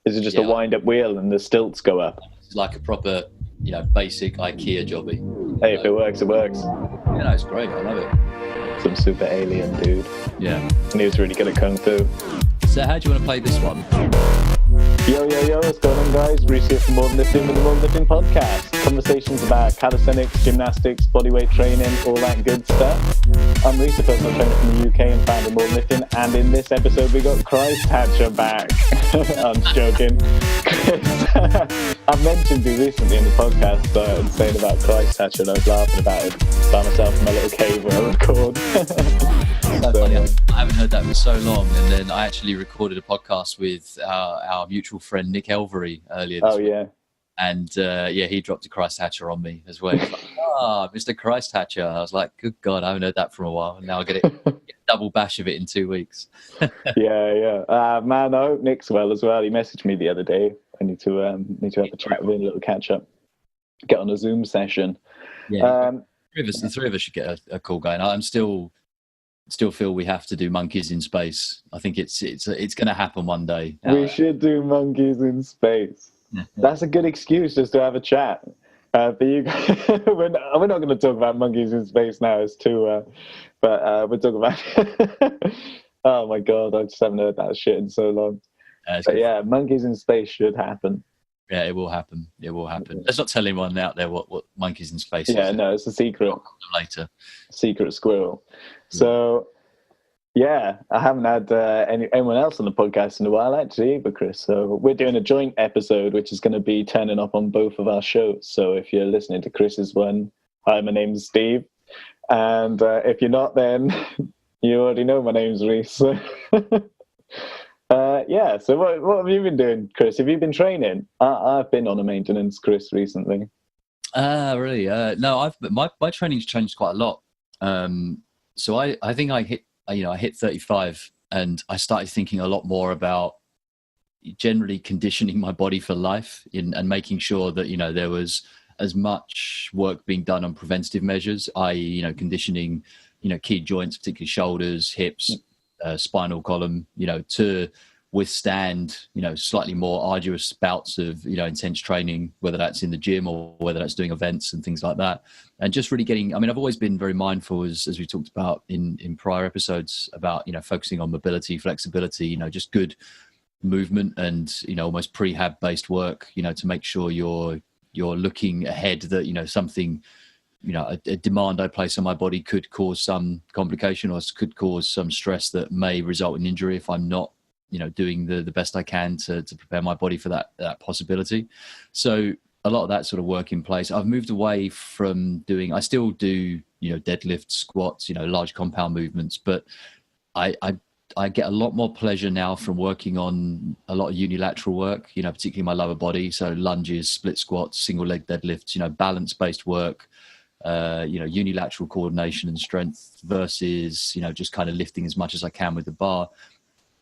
Is it just a wind-up wheel and the stilts go up? It's like a proper, basic IKEA jobby. Hey, if it works, it works. Yeah, no, it's great. I love it. Some super alien dude. Yeah. And he was really good at Kung Fu. So how do you want to play this one? Yo, what's going on, guys? Rhys here from More Than Lifting with the More Than Lifting podcast. Conversations about calisthenics, gymnastics, bodyweight training, all that good stuff. I'm Rhys, a personal trainer from the UK and founder of More Than Lifting, and in this episode we got Thatch back. I'm joking. I've mentioned you recently in the podcast and saying about Thatch, and I was laughing about it by myself in my little cave where I record. So funny. I haven't heard that for so long, and then I actually recorded a podcast with our mutual friend MTL80 earlier this week. And he dropped a Thatch on me as well. Like, Mr. Thatch. I was like, good God, I haven't heard that for a while, and now I get a double bash of it in 2 weeks. Man, I hope Nick's well as well. He messaged me the other day. I need to have a chat with him, a little catch up, get on a Zoom session. The three of us should get a call going. I'm still feel we have to do monkeys in space. I think it's going to happen one day. We should do monkeys in space. That's a good excuse just to have a chat. But you, we're not going to talk about monkeys in space now. It's too. But we're talking about. Oh my God! I just haven't heard that shit in so long. But monkeys in space should happen. Yeah, it will happen. It will happen. Let's not tell anyone out there what monkeys in space is. Yeah, no, it's a secret. Later. Secret squirrel. So, I haven't had anyone else on the podcast in a while, actually, either, Chris. So we're doing a joint episode, which is going to be turning up on both of our shows. So if you're listening to Chris's one, hi, my name's Steve. And if you're not, then you already know my name's Rhys. So so what have you been doing, Chris? Have you been training? I've been on a maintenance, Chris, recently. Really? No, my training's changed quite a lot. So I think I hit 35, and I started thinking a lot more about generally conditioning my body for life and making sure that, there was as much work being done on preventative measures, i.e., conditioning, key joints, particularly shoulders, hips, spinal column, to withstand, slightly more arduous bouts of, intense training, whether that's in the gym or whether that's doing events and things like that. And just really getting, I've always been very mindful, as we talked about in prior episodes, about, focusing on mobility, flexibility, just good movement and, almost prehab based work, to make sure you're looking ahead that, something, a demand I place on my body could cause some complication or could cause some stress that may result in injury if I'm not, doing the best I can to prepare my body for that possibility. So a lot of that sort of work in place. I've moved away from I still do, deadlifts, squats, large compound movements, but I get a lot more pleasure now from working on a lot of unilateral work, particularly my lower body. So lunges, split squats, single leg deadlifts, balance based work, unilateral coordination and strength versus, just kind of lifting as much as I can with the bar.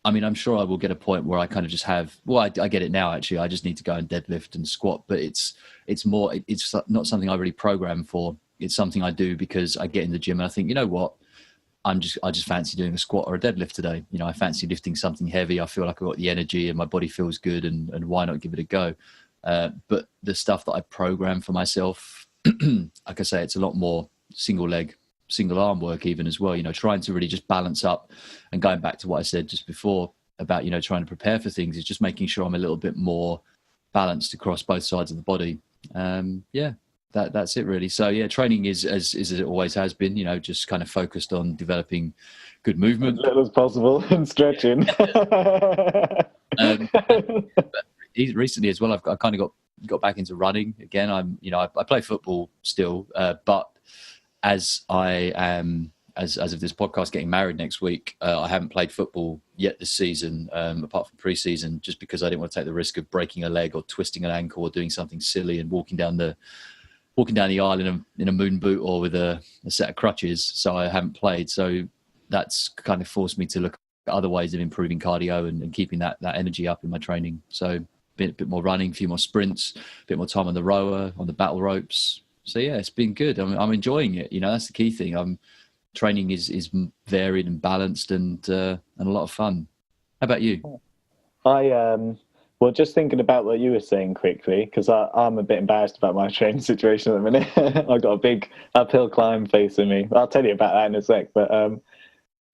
I'm sure I will get a point where I kind of just have, I get it now, actually. I just need to go and deadlift and squat, but it's not something I really program for. It's something I do because I get in the gym and I think, you know what, I just fancy doing a squat or a deadlift today. I fancy lifting something heavy. I feel like I've got the energy and my body feels good, and why not give it a go? But the stuff that I program for myself, like I say, it's a lot more single leg, single arm work even as well, trying to really just balance up, and going back to what I said just before about, trying to prepare for things, is just making sure I'm a little bit more balanced across both sides of the body. That's it really. So training is as it always has been, just kind of focused on developing good movement. As little as possible and stretching. But recently as well, I kind of got back into running again. I play football still, but as I am, as of this podcast, getting married next week, I haven't played football yet this season, apart from pre-season, just because I didn't want to take the risk of breaking a leg or twisting an ankle or doing something silly and walking down the aisle in a moon boot or with a set of crutches. So I haven't played. So that's kind of forced me to look at other ways of improving cardio and keeping that energy up in my training. So a bit more running, a few more sprints, a bit more time on the rower, on the battle ropes. So it's been good. I'm enjoying it. That's the key thing. Training is varied and balanced and a lot of fun. How about you? Well, just thinking about what you were saying quickly, because I'm a bit embarrassed about my training situation at the minute. I've got a big uphill climb facing me. I'll tell you about that in a sec. But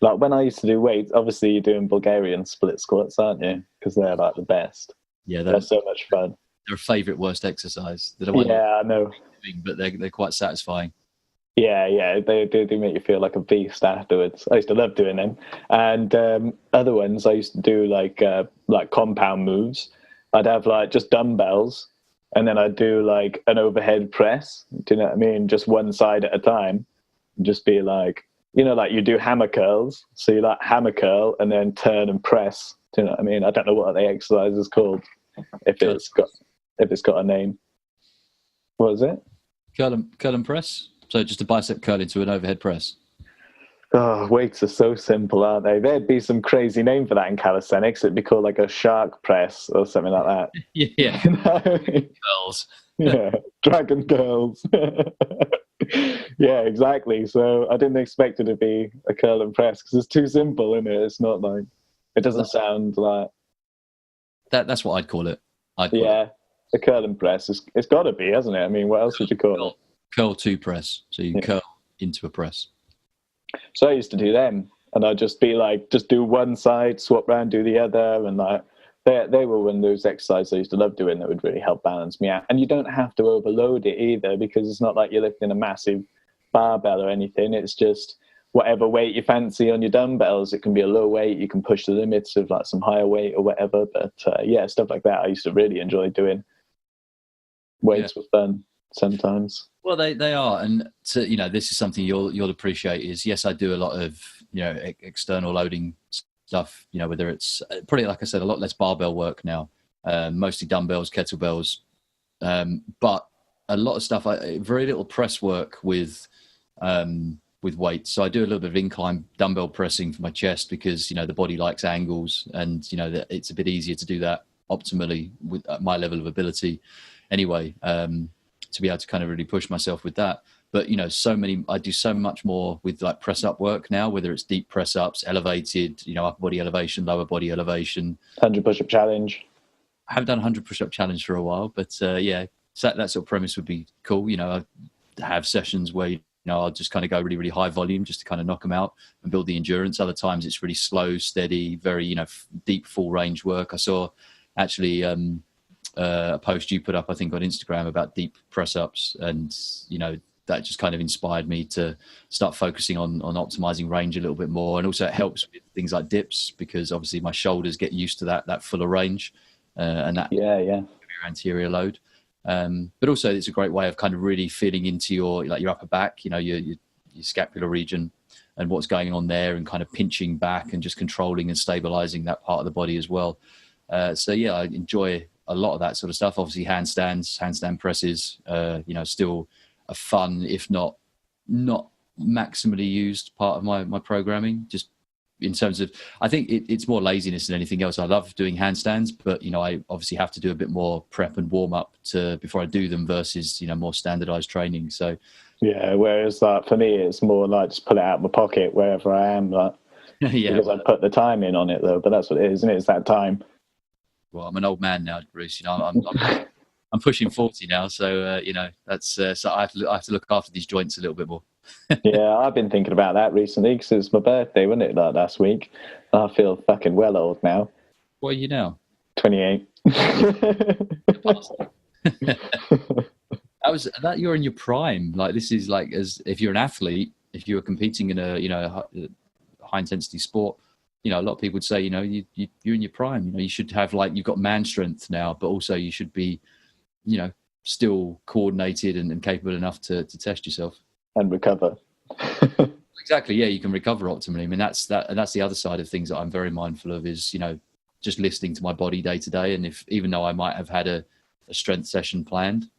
like when I used to do weights, obviously you're doing Bulgarian split squats, aren't you? Because they're like the best. Yeah, They're so much fun. They're a favourite worst exercise. They're the one Yeah, I know. but they're quite satisfying. Yeah, they do make you feel like a beast afterwards. I used to love doing them. And other ones, I used to do like compound moves. I'd have like just dumbbells, and then I'd do like an overhead press. Do you know what I mean? Just one side at a time. Just be like, like you do hammer curls. So you like hammer curl and then turn and press. Do you know what I mean? I don't know what the exercise is called. If it's got a name. What is it? Curl and press. So just a bicep curl into an overhead press. Oh, weights are so simple, aren't they? There'd be some crazy name for that in calisthenics. It'd be called like a shark press or something like that. Yeah. Curls. Yeah, dragon curls. Yeah, exactly. So I didn't expect it to be a curl and press because it's too simple, isn't it? It's not like, it doesn't sound like... That's what I'd call it. A curl and press. It's got to be, hasn't it? I mean, what else would you call it? Curl to press. So you curl into a press. So I used to do them, and I'd just be like, just do one side, swap around, do the other, and like they were one of those exercises I used to love doing that would really help balance me out. And you don't have to overload it either, because it's not like you're lifting a massive barbell or anything. It's just whatever weight you fancy on your dumbbells. It can be a low weight. You can push the limits of like some higher weight or whatever. But stuff like that I used to really enjoy doing. Weights were fun sometimes. Well, they are, and this is something you'll appreciate. Is yes, I do a lot of external loading stuff. Whether it's probably, like I said, a lot less barbell work now, mostly dumbbells, kettlebells, but a lot of stuff. Very little press work with weights. So I do a little bit of incline dumbbell pressing for my chest because the body likes angles, and that it's a bit easier to do that optimally with my level of ability. Anyway. To be able to kind of really push myself with that. But, I do so much more with like press up work now, whether it's deep press ups, elevated, upper body elevation, lower body elevation. 100 push-up challenge. I haven't done 100 push-up challenge for a while, but so that sort of premise would be cool. I have sessions where, I'll just kind of go really, really high volume just to kind of knock them out and build the endurance. Other times it's really slow, steady, very, deep full range work. I saw actually, a post you put up, I think, on Instagram about deep press ups, and that just kind of inspired me to start focusing on optimizing range a little bit more. And also it helps with things like dips, because obviously my shoulders get used to that fuller range and that anterior load. But also it's a great way of kind of really feeling into your upper back, your scapular region and what's going on there, and kind of pinching back and just controlling and stabilizing that part of the body as well. I enjoy a lot of that sort of stuff. Obviously handstand presses, still a fun, if not maximally used part of my programming, just in terms of, I think it's more laziness than anything else. I love doing handstands, but I obviously have to do a bit more prep and warm up before I do them versus more standardized training. So whereas for me it's more like just pull it out of my pocket wherever I am, like because I put the time in on it though. But that's what it is, isn't it? It's that time. Well, I'm an old man now, Rhys. I'm pushing 40 now, so that's so I have to look after these joints a little bit more. Yeah, I've been thinking about that recently because it's my birthday, wasn't it, like last week? I feel fucking well old now. What are you now? 28. That you're in your prime. Like, this is like, as if you're an athlete, if you were competing in a high intensity sport. A lot of people would say, you're in your prime. You should have you've got man strength now, but also you should be, still coordinated and capable enough to test yourself and recover. Exactly. Yeah, you can recover optimally. I mean, that's the other side of things that I'm very mindful of is, just listening to my body day to day. And even though I might have had a strength session planned,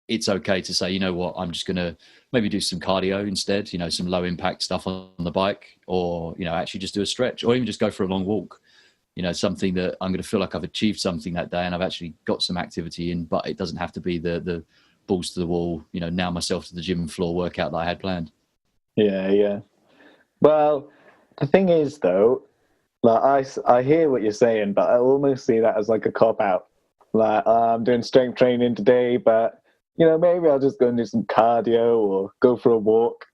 it's okay to say, I'm just going to maybe do some cardio instead, some low impact stuff on the bike, or, actually just do a stretch, or even just go for a long walk, something that I'm going to feel like I've achieved something that day and I've actually got some activity in, but it doesn't have to be the balls to the wall, nail myself to the gym floor workout that I had planned. Yeah. Well, the thing is though, Like I hear what you're saying, but I almost see that as like a cop out. Like I'm doing strength training today, but maybe I'll just go and do some cardio or go for a walk.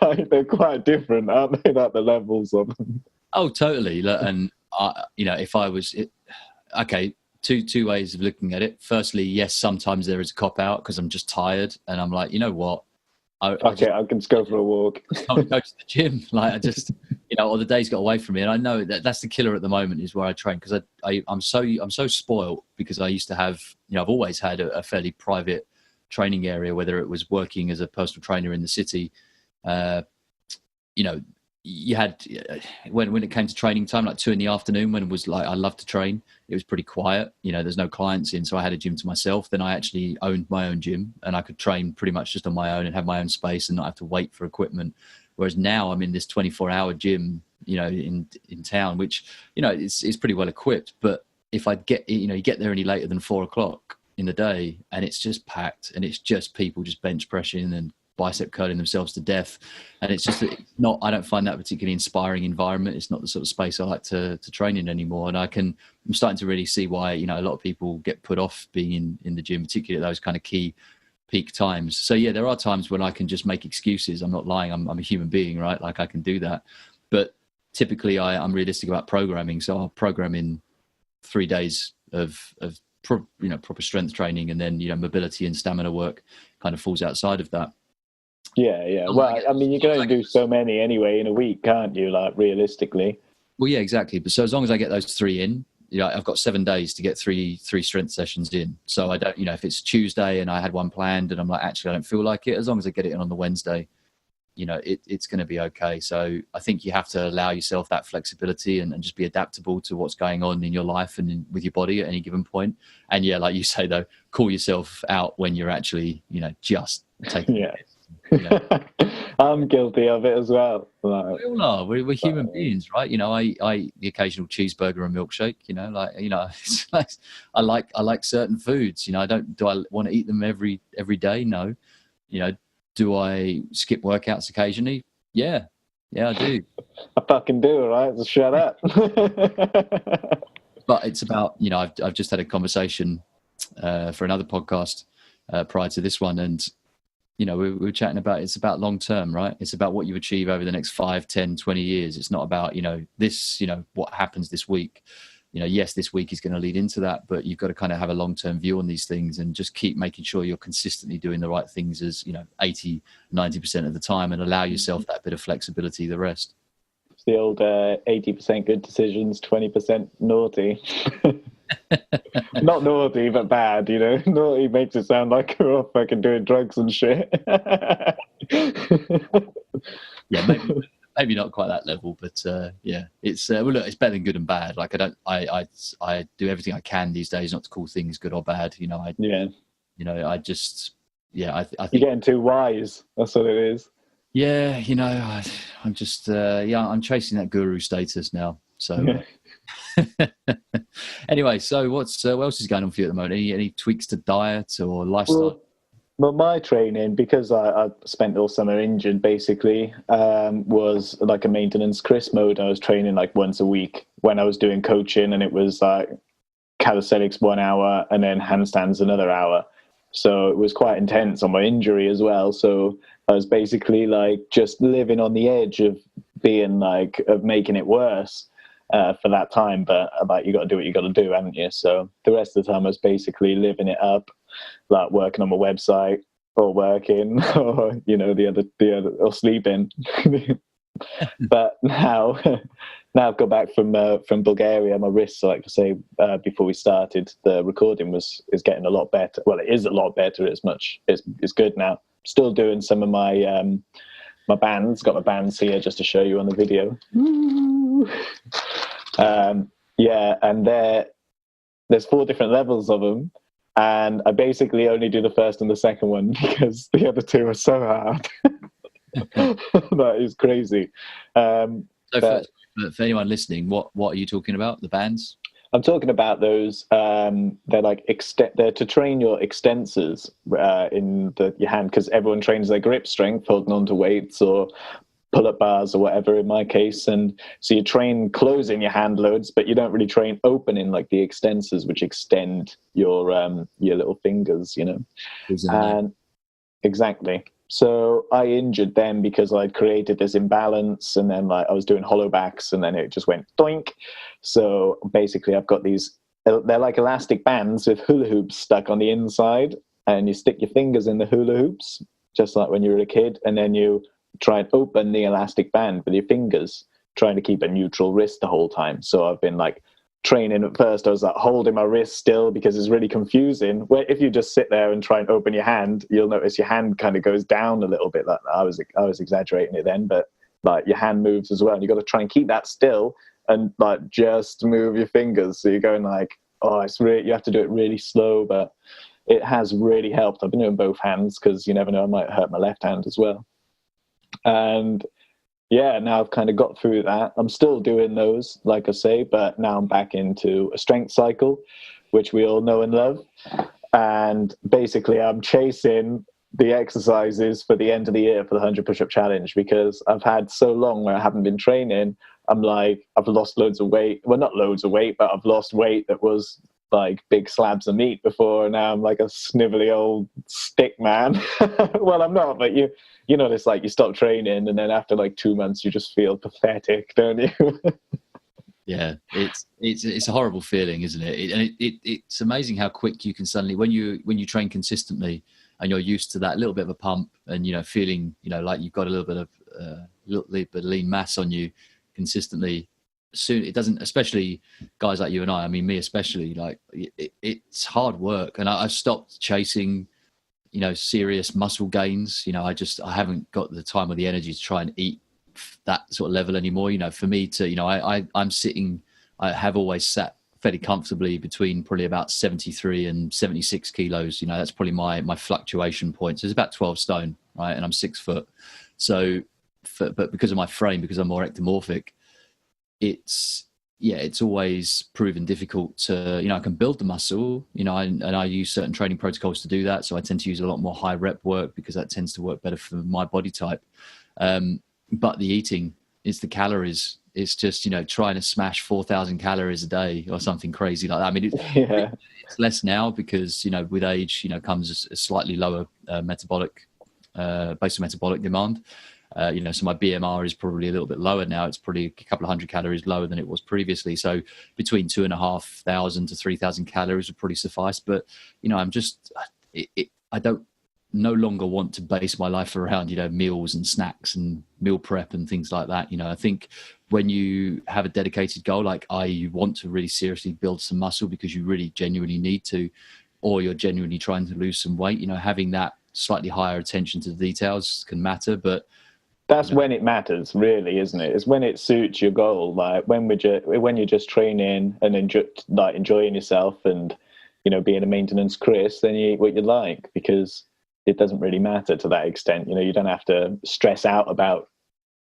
Like, they're quite different, aren't they? Like the levels of them. Oh, totally. Look, and if I was okay, two ways of looking at it. Firstly, yes, sometimes there is a cop out because I'm just tired, and I'm like, you know what? I can just go for a walk. I want to go to the gym. Like I just, or the day's got away from me, and I know that's the killer at the moment is where I train because I'm so spoiled because I used to have, I've always had a fairly private training area, whether it was working as a personal trainer in the city. You had when it came to training time, like 2 PM, when it was like I loved to train, it was pretty quiet. There's no clients in, so I had a gym to myself. Then I actually owned my own gym, and I could train pretty much just on my own and have my own space and not have to wait for equipment. Whereas now I'm in this 24-hour gym, in town, which it's pretty well equipped. But if I get you get there any later than 4:00 in the day, and it's just packed, and it's just people just bench pressing and bicep curling themselves to death, and it's just not. I don't find that a particularly inspiring environment. It's not the sort of space I like to train in anymore. And I'm starting to really see why a lot of people get put off being in the gym, particularly at those kind of key peak times. So yeah, there are times when I can just make excuses. I'm not lying. I'm a human being, right? Like I can do that. But typically I'm realistic about programming. So I'll program in 3 days of proper strength training, and then mobility and stamina work kind of falls outside of that. Yeah. Well, I mean, you can only do so many anyway in a week, can't you? Like realistically. Well, yeah, exactly. But so as long as I get those 3 in, I've got 7 days to get three strength sessions in. So I don't, if it's Tuesday and I had one planned and I'm like, actually, I don't feel like it. As long as I get it in on the Wednesday, it's going to be okay. So I think you have to allow yourself that flexibility and just be adaptable to what's going on in your life and with your body at any given point. And yeah, like you say though, call yourself out when you're actually, just taking it. I'm guilty of it as well. Like, we all are. We're human beings, right? I the occasional cheeseburger and milkshake. It's like, I like certain foods. Do I want to eat them every day? No. Do I skip workouts occasionally? Yeah, I do. I fucking do, right? So shut up. But it's about I've just had a conversation for another podcast prior to this one, and we were chatting about it's about long term, right? It's about what you achieve over the next 5, 10, 20 years. It's not about this what happens this week. Yes, this week is going to lead into that, but you've got to kind of have a long term view on these things and just keep making sure you're consistently doing the right things as 80, 90% of the time, and allow yourself that bit of flexibility the rest. It's the old 80% good decisions, 20% naughty. Not naughty, but bad, Naughty makes it sound like you're all fucking doing drugs and shit. Yeah, maybe not quite that level, but yeah, it's well, look, it's better than good and bad. Like I do everything I can these days not to call things good or bad. I think you're getting too wise. That's what it is. Yeah, I'm just I'm chasing that guru status now. So anyway, so what else is going on for you at the moment? Any tweaks to diet or lifestyle? Well, my training, because I spent all summer injured, basically, was like a maintenance Chris mode. I was training like once a week when I was doing coaching, and it was like calisthenics 1 hour and then handstands another hour. So it was quite intense on my injury as well. So I was basically like just living on the edge of making it worse for that time. But like, you got to do what you got to do, haven't you? So the rest of the time I was basically living it up, like working on my website or working or the other or sleeping. But now I've got back from Bulgaria. My wrists, like I say before we started the recording, is getting a lot better. Well, it is a lot better. It's good now. Still doing some of my my bands. Got my bands here just to show you on the video. And there's 4 different levels of them, and I basically only do the first and the second one because the other 2 are so hard. That is crazy. So for anyone listening, what are you talking about? The bands? I'm talking about those. They're like they're to train your extensors in your hand, because everyone trains their grip strength holding on to weights or pull-up bars or whatever in my case. And so you train closing your hand loads, but you don't really train opening, like the extensors, which extend your little fingers, you know. And exactly. So I injured them because I'd created this imbalance, and then like I was doing hollow backs, and then it just went doink. So basically I've got these, they're like elastic bands with hula hoops stuck on the inside, and you stick your fingers in the hula hoops, just like when you were a kid, and then you try and open the elastic band with your fingers, trying to keep a neutral wrist the whole time. So I've been like training at first, I was like holding my wrist still because it's really confusing. Where if you just sit there and try and open your hand, you'll notice your hand kind of goes down a little bit. Like I was exaggerating it then, but like your hand moves as well, and you got to try and keep that still and like just move your fingers. So you're going like, oh, it's really, you have to do it really slow, but it has really helped. I've been doing both hands because you never know, I might hurt my left hand as well. And yeah, now I've kind of got through that. I'm still doing those, like I say, but now I'm back into a strength cycle, which we all know and love. And basically I'm chasing the exercises for the end of the year for the 100 push-up challenge, because I've had so long where I haven't been training. I'm like, I've lost loads of weight. Well, not loads of weight, but I've lost weight that was like big slabs of meat before. Now I'm like a snivelly old stick man. Well, I'm not, but you know, it's like you stop training and then after like 2 months you just feel pathetic, don't you? Yeah, it's a horrible feeling, isn't it? It's amazing how quick you can suddenly, when you train consistently and you're used to that little bit of a pump, and you know, feeling, you know, like you've got a little bit of lean mass on you consistently. Soon it doesn't, especially guys like you and I mean me especially, like it's hard work. And I've stopped chasing, you know, serious muscle gains. You know, I haven't got the time or the energy to try and eat that sort of level anymore. You know, for me to, you know, I have always sat fairly comfortably between probably about 73 and 76 kilos. You know, that's probably my fluctuation point. So it's about 12 stone, right? And I'm 6 foot. So but because of my frame, because I'm more ectomorphic, it's always proven difficult to, you know, I can build the muscle, you know, and I use certain training protocols to do that. So I tend to use a lot more high rep work because that tends to work better for my body type. But the eating, it's the calories. It's just, you know, trying to smash 4,000 calories a day or something crazy like that. I mean, it's less now because, you know, with age, you know, comes a slightly lower metabolic, basal metabolic demand. You know, so my BMR is probably a little bit lower now. It's probably a couple of hundred calories lower than it was previously. So between 2,500 to 3,000 calories would probably suffice. But, you know, I'm just, I don't no longer want to base my life around, you know, meals and snacks and meal prep and things like that. You know, I think when you have a dedicated goal, like you want to really seriously build some muscle because you really genuinely need to, or you're genuinely trying to lose some weight, you know, having that slightly higher attention to the details can matter. But that's when it matters, really, isn't it? It's when it suits your goal. Like when you're just training and like enjoying yourself and, you know, being a maintenance Chris, then you eat what you like, because it doesn't really matter to that extent. You know, you don't have to stress out about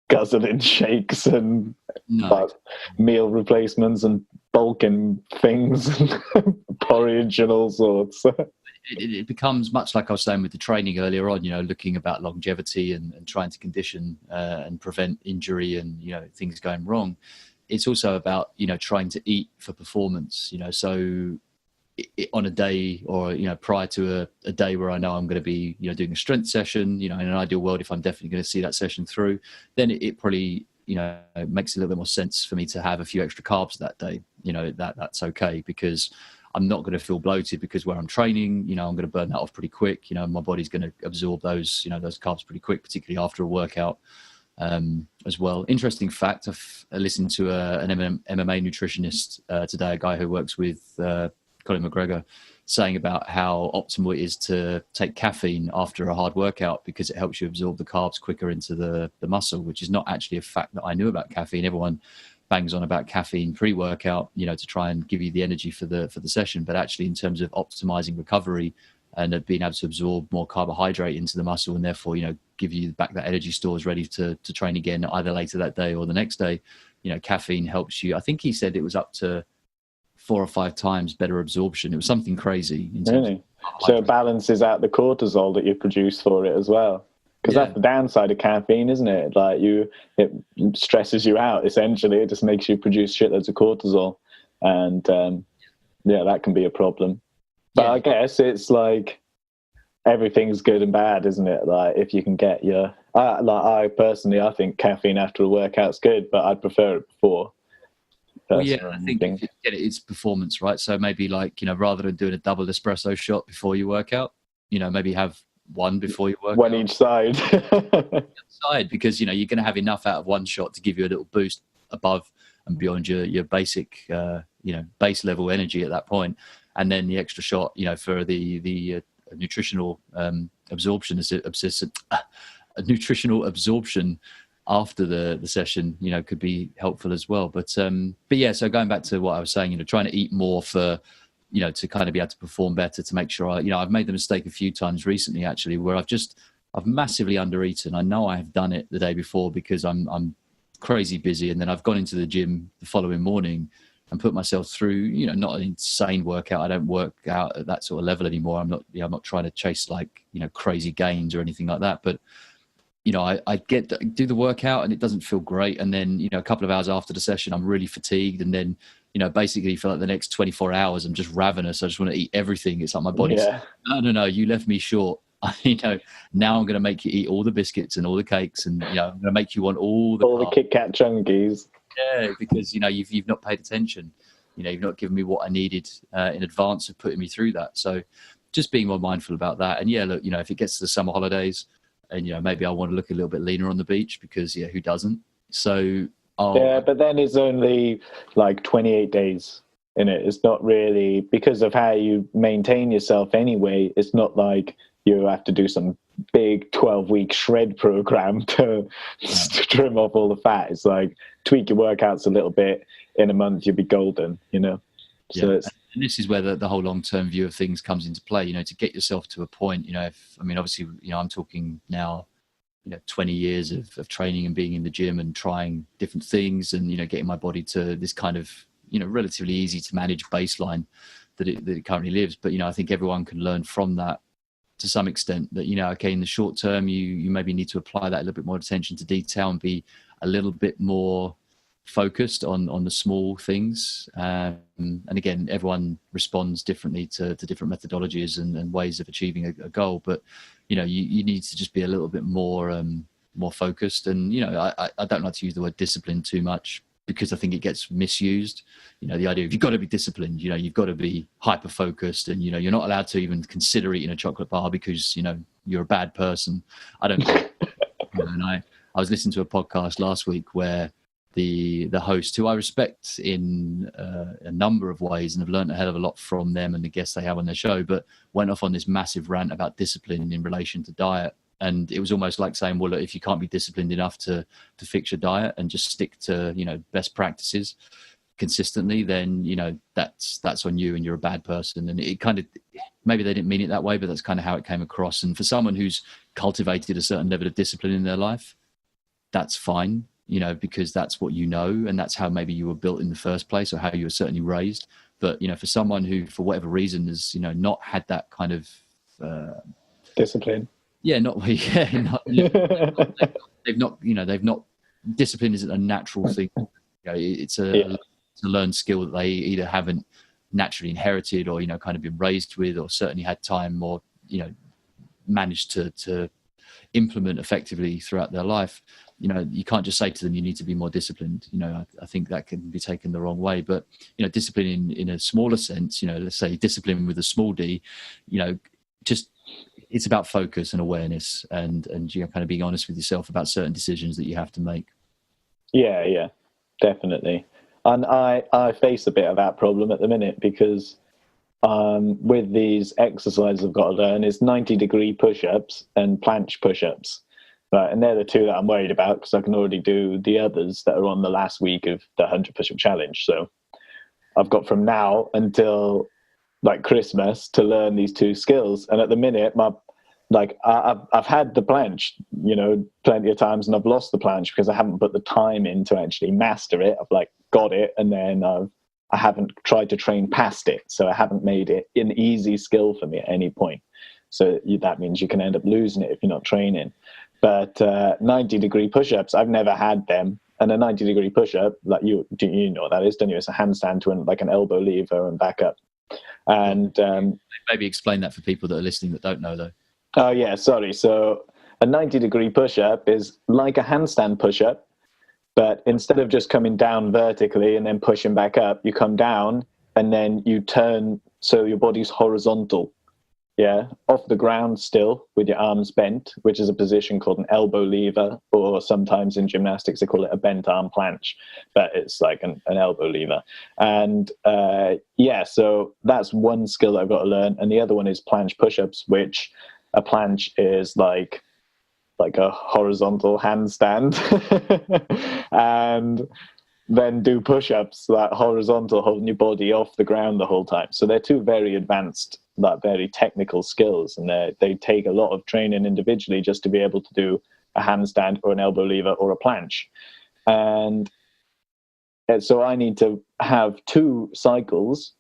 guzzling shakes and meal replacements and bulking things and porridge and all sorts. It becomes much like I was saying with the training earlier on, you know, looking about longevity and trying to condition and prevent injury and, you know, things going wrong. It's also about, you know, trying to eat for performance, you know, so on a day or, you know, prior to a day where I know I'm going to be, you know, doing a strength session, you know, in an ideal world, if I'm definitely going to see that session through, then it probably, you know, makes a little bit more sense for me to have a few extra carbs that day. You know, that's okay, because I'm not going to feel bloated, because where I'm training, you know, I'm going to burn that off pretty quick. You know, my body's going to absorb those, you know, those carbs pretty quick, particularly after a workout as well. Interesting fact, I've listened to an MMA nutritionist today, a guy who works with Colin McGregor, saying about how optimal it is to take caffeine after a hard workout because it helps you absorb the carbs quicker into the muscle, which is not actually a fact that I knew about caffeine. Everyone bangs on about caffeine pre-workout, you know, to try and give you the energy for the session, but actually in terms of optimizing recovery and being able to absorb more carbohydrate into the muscle and therefore, you know, give you back that energy stores ready to train again either later that day or the next day, you know, caffeine helps you. I think he said it was up to 4 or 5 times better absorption. It was something crazy. In terms really? So it balances out the cortisol that you produce for it as well. Because that's the downside of caffeine, isn't it? Like it stresses you out, essentially. It just makes you produce shitloads of cortisol. And that can be a problem. But I guess it's like everything's good and bad, isn't it? Like if you can get I personally, I think caffeine after a workout's good, but I'd prefer it before. Well, I think if you get it, it's performance, right? So maybe like, rather than doing a double espresso shot before you work out, maybe have one before you work one out. Each side. Because, you're going to have enough out of one shot to give you a little boost above and beyond your basic, base level energy at that point. And then the extra shot, for the nutritional absorption, nutritional absorption after the session, could be helpful as well. But yeah, so going back to what I was saying, trying to eat more for, to kind of be able to perform better, to make sure I've made the mistake a few times recently, actually, where I've massively undereaten. I know I have done it the day before because I'm crazy busy. And then I've gone into the gym the following morning and put myself through, not an insane workout. I don't work out at that sort of level anymore. I'm not trying to chase like, crazy gains or anything like that. But, I do the workout and it doesn't feel great. And then, a couple of hours after the session, I'm really fatigued. And then, basically for like the next 24 hours, I'm just ravenous. I just want to eat everything. It's like my body's, no, you left me short. Now I'm going to make you eat all the biscuits and all the cakes, and I'm going to make you want all the Kit Kat chunkies. Yeah, because you've not paid attention. You've not given me what I needed in advance of putting me through that. So just being more mindful about that. And look, if it gets to the summer holidays, and maybe I want to look a little bit leaner on the beach because who doesn't? So but then it's only like 28 days in it. It's not really, because of how you maintain yourself anyway. It's not like you have to do some big 12-week shred program to trim off all the fat. It's like tweak your workouts a little bit. In a month, you'll be golden, So and this is where the whole long-term view of things comes into play, to get yourself to a point, obviously, I'm talking now, 20 years of training and being in the gym and trying different things and, getting my body to this kind of, relatively easy to manage baseline that it currently lives. But, I think everyone can learn from that to some extent that, okay, in the short term, you maybe need to apply that a little bit more attention to detail and be a little bit more focused on the small things. And again, everyone responds differently to different methodologies and ways of achieving a goal. But, you need to just be a little bit more focused. And, I don't like to use the word discipline too much because I think it gets misused. The idea of you've got to be disciplined, you've got to be hyper focused, and, you're not allowed to even consider eating a chocolate bar because, you're a bad person. I don't and I was listening to a podcast last week where the host, who I respect in a number of ways and have learned a hell of a lot from them and the guests they have on their show, but went off on this massive rant about discipline in relation to diet. And it was almost like saying, well, look, if you can't be disciplined enough to fix your diet and just stick to, best practices consistently, then, that's on you and you're a bad person. And it kind of, maybe they didn't mean it that way, but that's kind of how it came across. And for someone who's cultivated a certain level of discipline in their life, that's fine, because that's what and that's how maybe you were built in the first place or how you were certainly raised. But, for someone who, for whatever reason, has, not had that kind of discipline. They've not, discipline isn't a natural thing. It's a learned skill that they either haven't naturally inherited or, kind of been raised with, or certainly had time or, managed to implement effectively throughout their life. You can't just say to them, you need to be more disciplined. I think that can be taken the wrong way. But, discipline in a smaller sense, let's say discipline with a small d, just it's about focus and awareness and kind of being honest with yourself about certain decisions that you have to make. Yeah, definitely. And I face a bit of that problem at the minute because with these exercises I've got to learn is 90-degree push-ups and planche push-ups. Right, and they're the two that I'm worried about because I can already do the others that are on the last week of the 100 push-up challenge. So I've got from now until like Christmas to learn these two skills. And at the minute, I've had the planche, plenty of times, and I've lost the planche because I haven't put the time in to actually master it. I've got it, and then I haven't tried to train past it. So I haven't made it an easy skill for me at any point. So that means you can end up losing it if you're not training. But 90-degree push-ups, I've never had them. And a 90-degree push-up, like you know what that is, don't you? It's a handstand to like an elbow lever and back up. And maybe explain that for people that are listening that don't know, though. Oh yeah, sorry. So a 90-degree push-up is like a handstand push-up, but instead of just coming down vertically and then pushing back up, you come down and then you turn so your body's horizontal. Yeah, off the ground still with your arms bent, which is a position called an elbow lever, or sometimes in gymnastics they call it a bent arm planche, but it's like an elbow lever. And so that's one skill that I've got to learn. And the other one is planche push-ups, which a planche is like a horizontal handstand and then do push-ups, like horizontal, holding your body off the ground the whole time. So they're two very advanced, like very technical skills, and they take a lot of training individually just to be able to do a handstand or an elbow lever or a planche. And so I need to have 2 cycles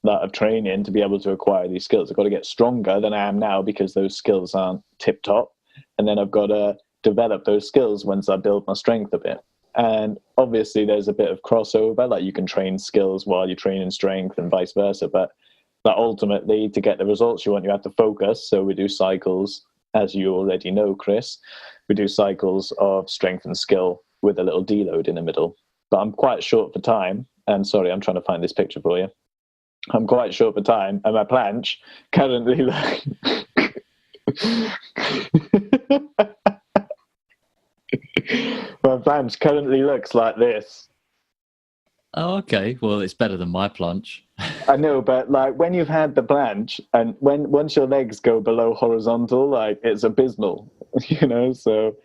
of training to be able to acquire these skills. I've got to get stronger than I am now because those skills aren't tip-top. And then I've got to develop those skills once I build my strength a bit. And obviously there's a bit of crossover, like you can train skills while you're training strength and vice versa. But ultimately, to get the results you want, you have to focus. So we do cycles, as you already know, Chris. We do cycles of strength and skill with a little deload in the middle. But I'm quite short for time. And sorry, I'm trying to find this picture for you. I'm quite short for time. And my planche currently... My planche currently looks like this. Oh, okay. Well, it's better than my planche. I know, but like when you've had the planche and once your legs go below horizontal, like it's abysmal, you know. So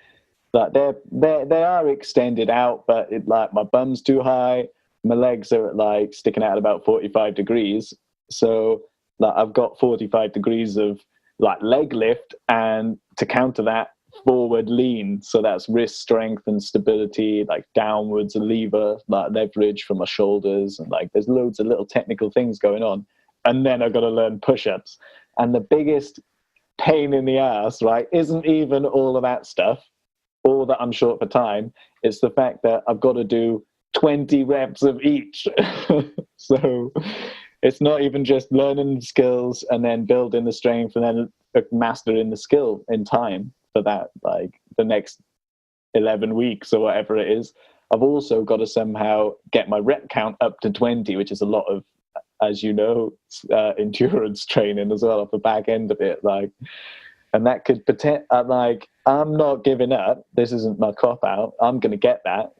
like they are extended out, but it like my bum's too high, my legs are like sticking out at about 45 degrees. So like I've got 45 degrees of like leg lift, and to counter that, forward lean. So that's wrist strength and stability, like downwards lever, like leverage from my shoulders, and like there's loads of little technical things going on. And then I've got to learn push-ups. And the biggest pain in the ass, right, isn't even all of that stuff, or that I'm short for time. It's the fact that I've got to do 20 reps of each. So it's not even just learning skills and then building the strength and then mastering the skill in time for that, like the next 11 weeks or whatever it is. I've also got to somehow get my rep count up to 20, which is a lot of, as you know, endurance training as well off the back end of it. Like, and that could like, I'm not giving up. This isn't my cop out. I'm going to get that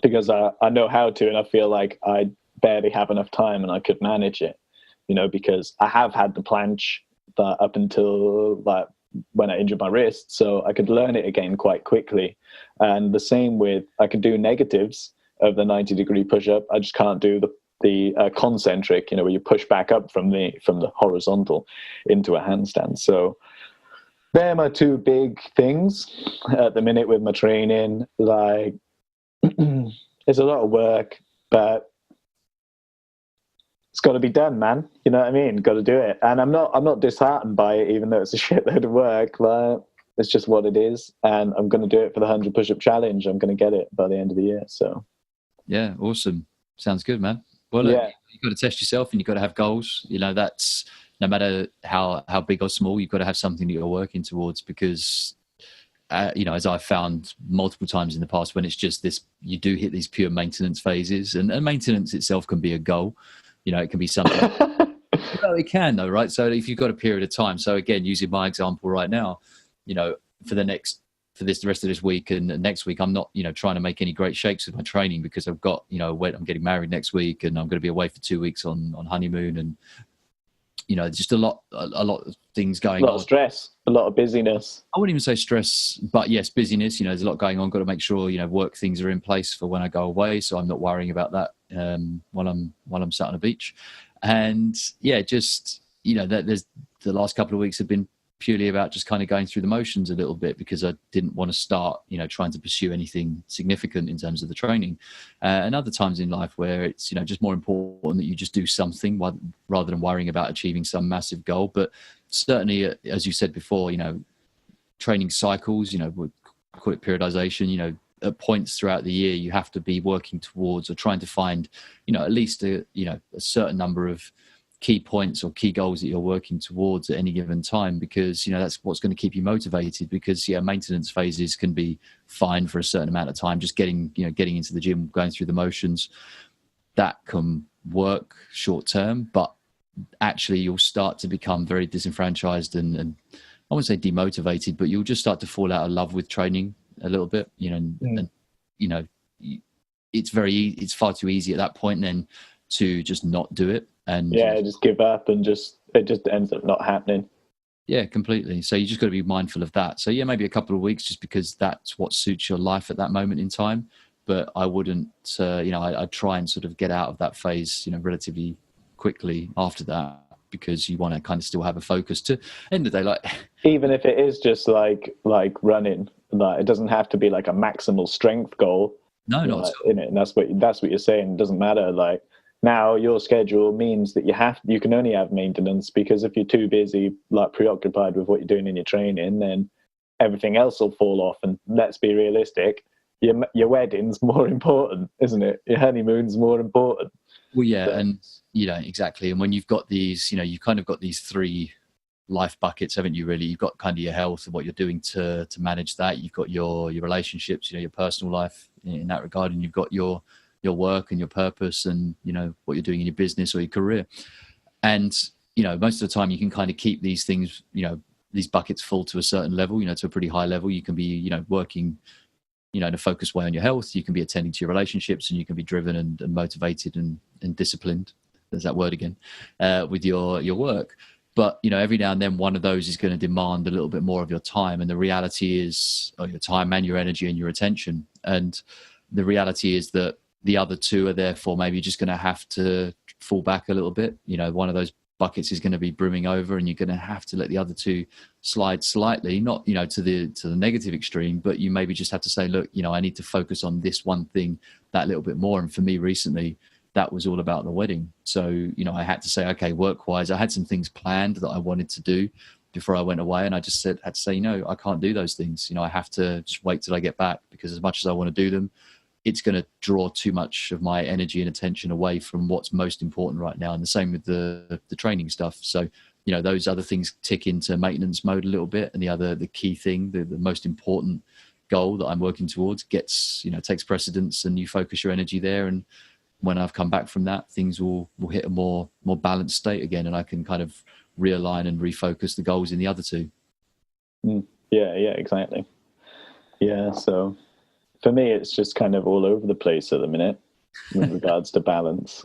because I know how to, and I feel like I barely have enough time and I could manage it, you know, because I have had the planche up until like when I injured my wrist, so I could learn it again quite quickly. And the same with, I could do negatives of the 90-degree push-up. I just can't do the concentric, you know, where you push back up from the horizontal into a handstand. So they're my 2 big things at the minute with my training. Like, it's a lot of work, but it's got to be done, man. You know what I mean? Got to do it. And I'm not disheartened by it, even though it's a shitload of work. Like, it's just what it is. And I'm going to do it for the 100 push-up challenge. I'm going to get it by the end of the year. So, yeah, awesome. Sounds good, man. Well, look, you've got to test yourself and you've got to have goals. You know, that's no matter how big or small, you've got to have something that you're working towards because, you know, as I've found multiple times in the past, when it's just this, you do hit these pure maintenance phases, and maintenance itself can be a goal. You know, it can be something. Well, it can though, right? So if you've got a period of time, so again, using my example right now, you know, for the rest of this week and next week, I'm not, you know, trying to make any great shakes with my training because I've got, you know, I'm getting married next week and I'm going to be away for 2 weeks on honeymoon, and you know, just a lot of things going on. A lot of stress, a lot of busyness. I wouldn't even say stress, but yes, busyness. You know, there's a lot going on. Got to make sure, you know, work things are in place for when I go away, so I'm not worrying about that while I'm sat on a beach. And yeah, just, you know, there's the last couple of weeks have been purely about just kind of going through the motions a little bit because I didn't want to start, you know, trying to pursue anything significant in terms of the training. And other times in life where it's, you know, just more important that you just do something rather than worrying about achieving some massive goal. But certainly, as you said before, you know, training cycles, we call it periodization, at points throughout the year, you have to be working towards or trying to find, at least a certain number of key points or key goals that you're working towards at any given time, because, that's what's going to keep you motivated. Because, maintenance phases can be fine for a certain amount of time, just getting into the gym, going through the motions. That can work short term, but actually you'll start to become very disenfranchised and I wouldn't say demotivated, but you'll just start to fall out of love with training a little bit, and it's far too easy at that point then to just not do it and just give up, and it just ends up not happening. Yeah, completely. So you just got to be mindful of that. So maybe a couple of weeks, just because that's what suits your life at that moment in time. But I wouldn't, I'd try and sort of get out of that phase, relatively quickly after that, because you want to kind of still have a focus to end of the day. Like, even if it is just like running, like it doesn't have to be like a maximal strength goal. No, not in it. And that's what you're saying. It doesn't matter. Like, now your schedule means that you can only have maintenance, because if you're too busy, like preoccupied with what you're doing in your training, then everything else will fall off. And let's be realistic, your wedding's more important, isn't it? Your honeymoon's more important. Well, yeah, and exactly. And when you've got these, you've kind of got these three life buckets, haven't you? Really, you've got kind of your health and what you're doing to manage that. You've got your relationships, your personal life in that regard, and you've got your work and your purpose, and what you're doing in your business or your career. And most of the time you can kind of keep these things, these buckets full to a certain level, to a pretty high level. You can be working in a focused way on your health. You can be attending to your relationships, and you can be driven and motivated and disciplined. There's that word again, with your work. But every now and then one of those is going to demand a little bit more of your time, and the reality is, your time and your energy and your attention. And the reality is that the other two are therefore maybe just going to have to fall back a little bit. One of those buckets is going to be brimming over, and you're going to have to let the other two slide slightly, not to the negative extreme, but you maybe just have to say, look, I need to focus on this one thing that little bit more. And for me recently, that was all about the wedding. So I had to say, okay, work wise, I had some things planned that I wanted to do before I went away, and I just had to say, I can't do those things. I have to just wait till I get back, because as much as I want to do them, it's going to draw too much of my energy and attention away from what's most important right now. And the same with the training stuff. So, those other things tick into maintenance mode a little bit. And the key thing, the most important goal that I'm working towards takes precedence, and you focus your energy there. And when I've come back from that, things will hit a more balanced state again. And I can kind of realign and refocus the goals in the other two. Yeah, exactly. Yeah. So, for me, it's just kind of all over the place at the minute in regards to balance.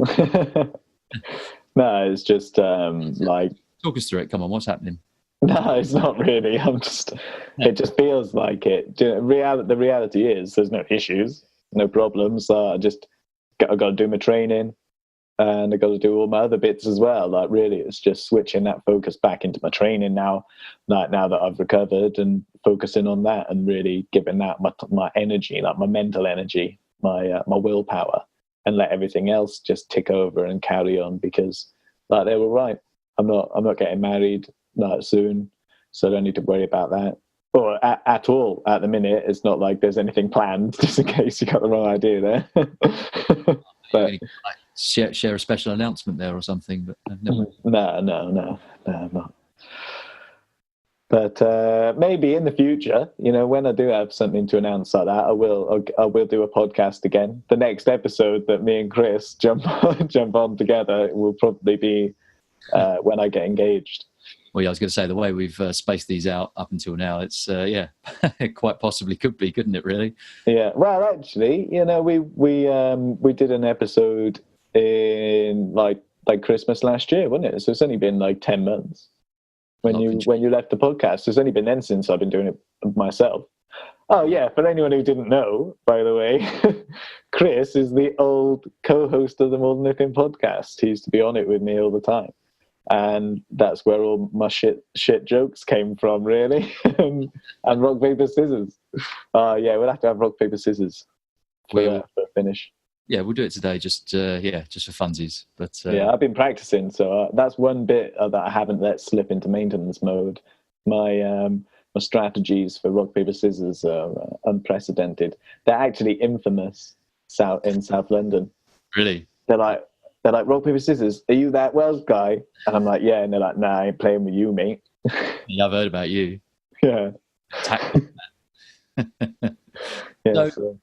No, it's just like... Talk us through it. Come on, what's happening? No, it's not really. It just feels like it. The reality is there's no issues, no problems. I've got to do my training, and I've got to do all my other bits as well. Like, really, it's just switching that focus back into my training now. Like, now that I've recovered, and focusing on that, and really giving that my energy, like my mental energy, my willpower, and let everything else just tick over and carry on. Because, like, they were right. I'm not getting married soon, so I don't need to worry about that. Or at all at the minute. It's not like there's anything planned, just in case you got the wrong idea there. But share a special announcement there or something, but no, I'm not. But maybe in the future, when I do have something to announce like that, I will do a podcast again. The next episode that me and Chris jump on together will probably be when I get engaged. Well, yeah, I was going to say, the way we've spaced these out up until now, it's it quite possibly could be, couldn't it? Really? Yeah. Well, actually, we did an episode in like Christmas last year, wasn't it? So it's only been like 10 months when you left the podcast. It's only been then since I've been doing it myself. Oh yeah, for anyone who didn't know, by the way, Chris is the old co-host of the More Than Lifting podcast. He used to be on it with me all the time. And that's where all my shit jokes came from, really. And rock, paper, scissors. Yeah, we'll have to have rock, paper, scissors for a finish. Yeah, we'll do it today, just for funsies. But yeah, I've been practicing, so that's one bit that I haven't let slip into maintenance mode. My strategies for rock, paper, scissors are unprecedented. They're actually infamous in South London. Really? They're like, rock, paper, scissors, are you that Welsh guy? And I'm like, yeah. And they're like, nah, I ain't playing with you, mate. Yeah, I've heard about you. Yeah. Yeah. So,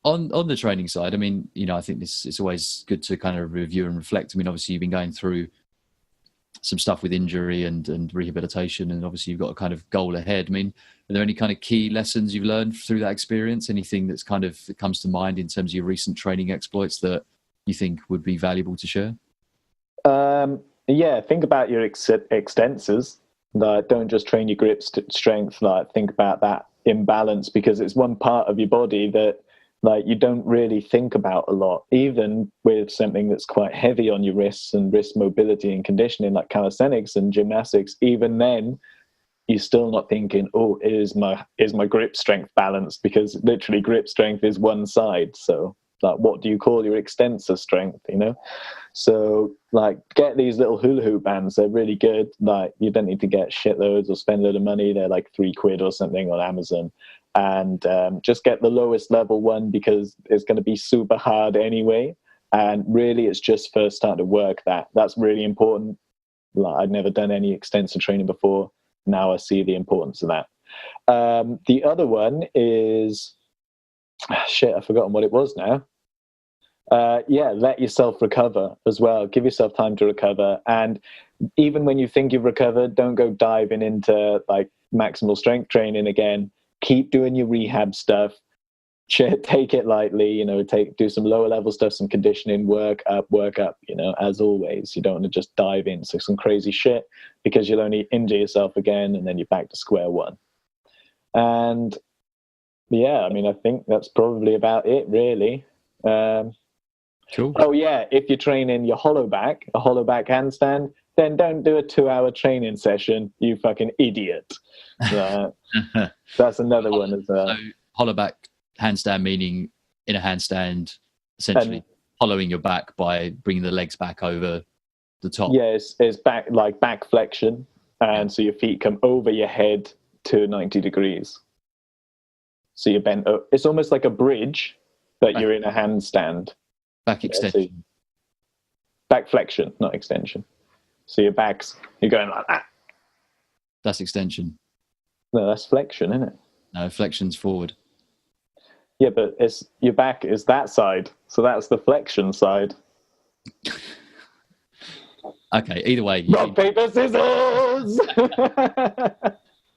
on the training side, I mean, I think it's always good to kind of review and reflect. I mean, obviously you've been going through some stuff with injury and rehabilitation, and obviously you've got a kind of goal ahead. I mean, are there any kind of key lessons you've learned through that experience? Anything that comes to mind in terms of your recent training exploits that you think would be valuable to share? Yeah, think about your extensors. Don't just train your grip strength. Think about that imbalance, because it's one part of your body that you don't really think about a lot, even with something that's quite heavy on your wrists and wrist mobility and conditioning like calisthenics and gymnastics. Even then, you're still not thinking, oh, is my grip strength balanced? Because literally grip strength is one side. So what do you call your extensor strength, So get these little hula hoop bands. They're really good. You don't need to get shitloads or spend a lot of money. They're like £3 or something on Amazon. And just get the lowest level one, because it's going to be super hard anyway. And really, it's just first starting to work that. That's really important. I'd never done any extensor training before. Now I see the importance of that. The other one is, I've forgotten what it was now. Let yourself recover as well. Give yourself time to recover. And even when you think you've recovered, don't go diving into maximal strength training again. Keep doing your rehab stuff. Take it lightly, do some lower level stuff, some conditioning, work up, as always. You don't want to just dive into some crazy shit, because you'll only injure yourself again, and then you're back to square one. And yeah, I mean, I think that's probably about it, really. Cool. Oh yeah, if you're training your a hollow back handstand, then don't do a 2-hour training session, you fucking idiot. That's another one as well. So hollow back handstand, meaning in a handstand, essentially hollowing your back by bringing the legs back over the top. Yeah, it's back flexion, and so your feet come over your head to 90 degrees. So you're bent. It's almost like a bridge, but you're in a handstand. Back extension. Back flexion, not extension. So you're going like that. That's extension. No, that's flexion, isn't it? No, flexion's forward. Yeah, but your back is that side, so that's the flexion side. Okay, either way. Rock, paper, scissors!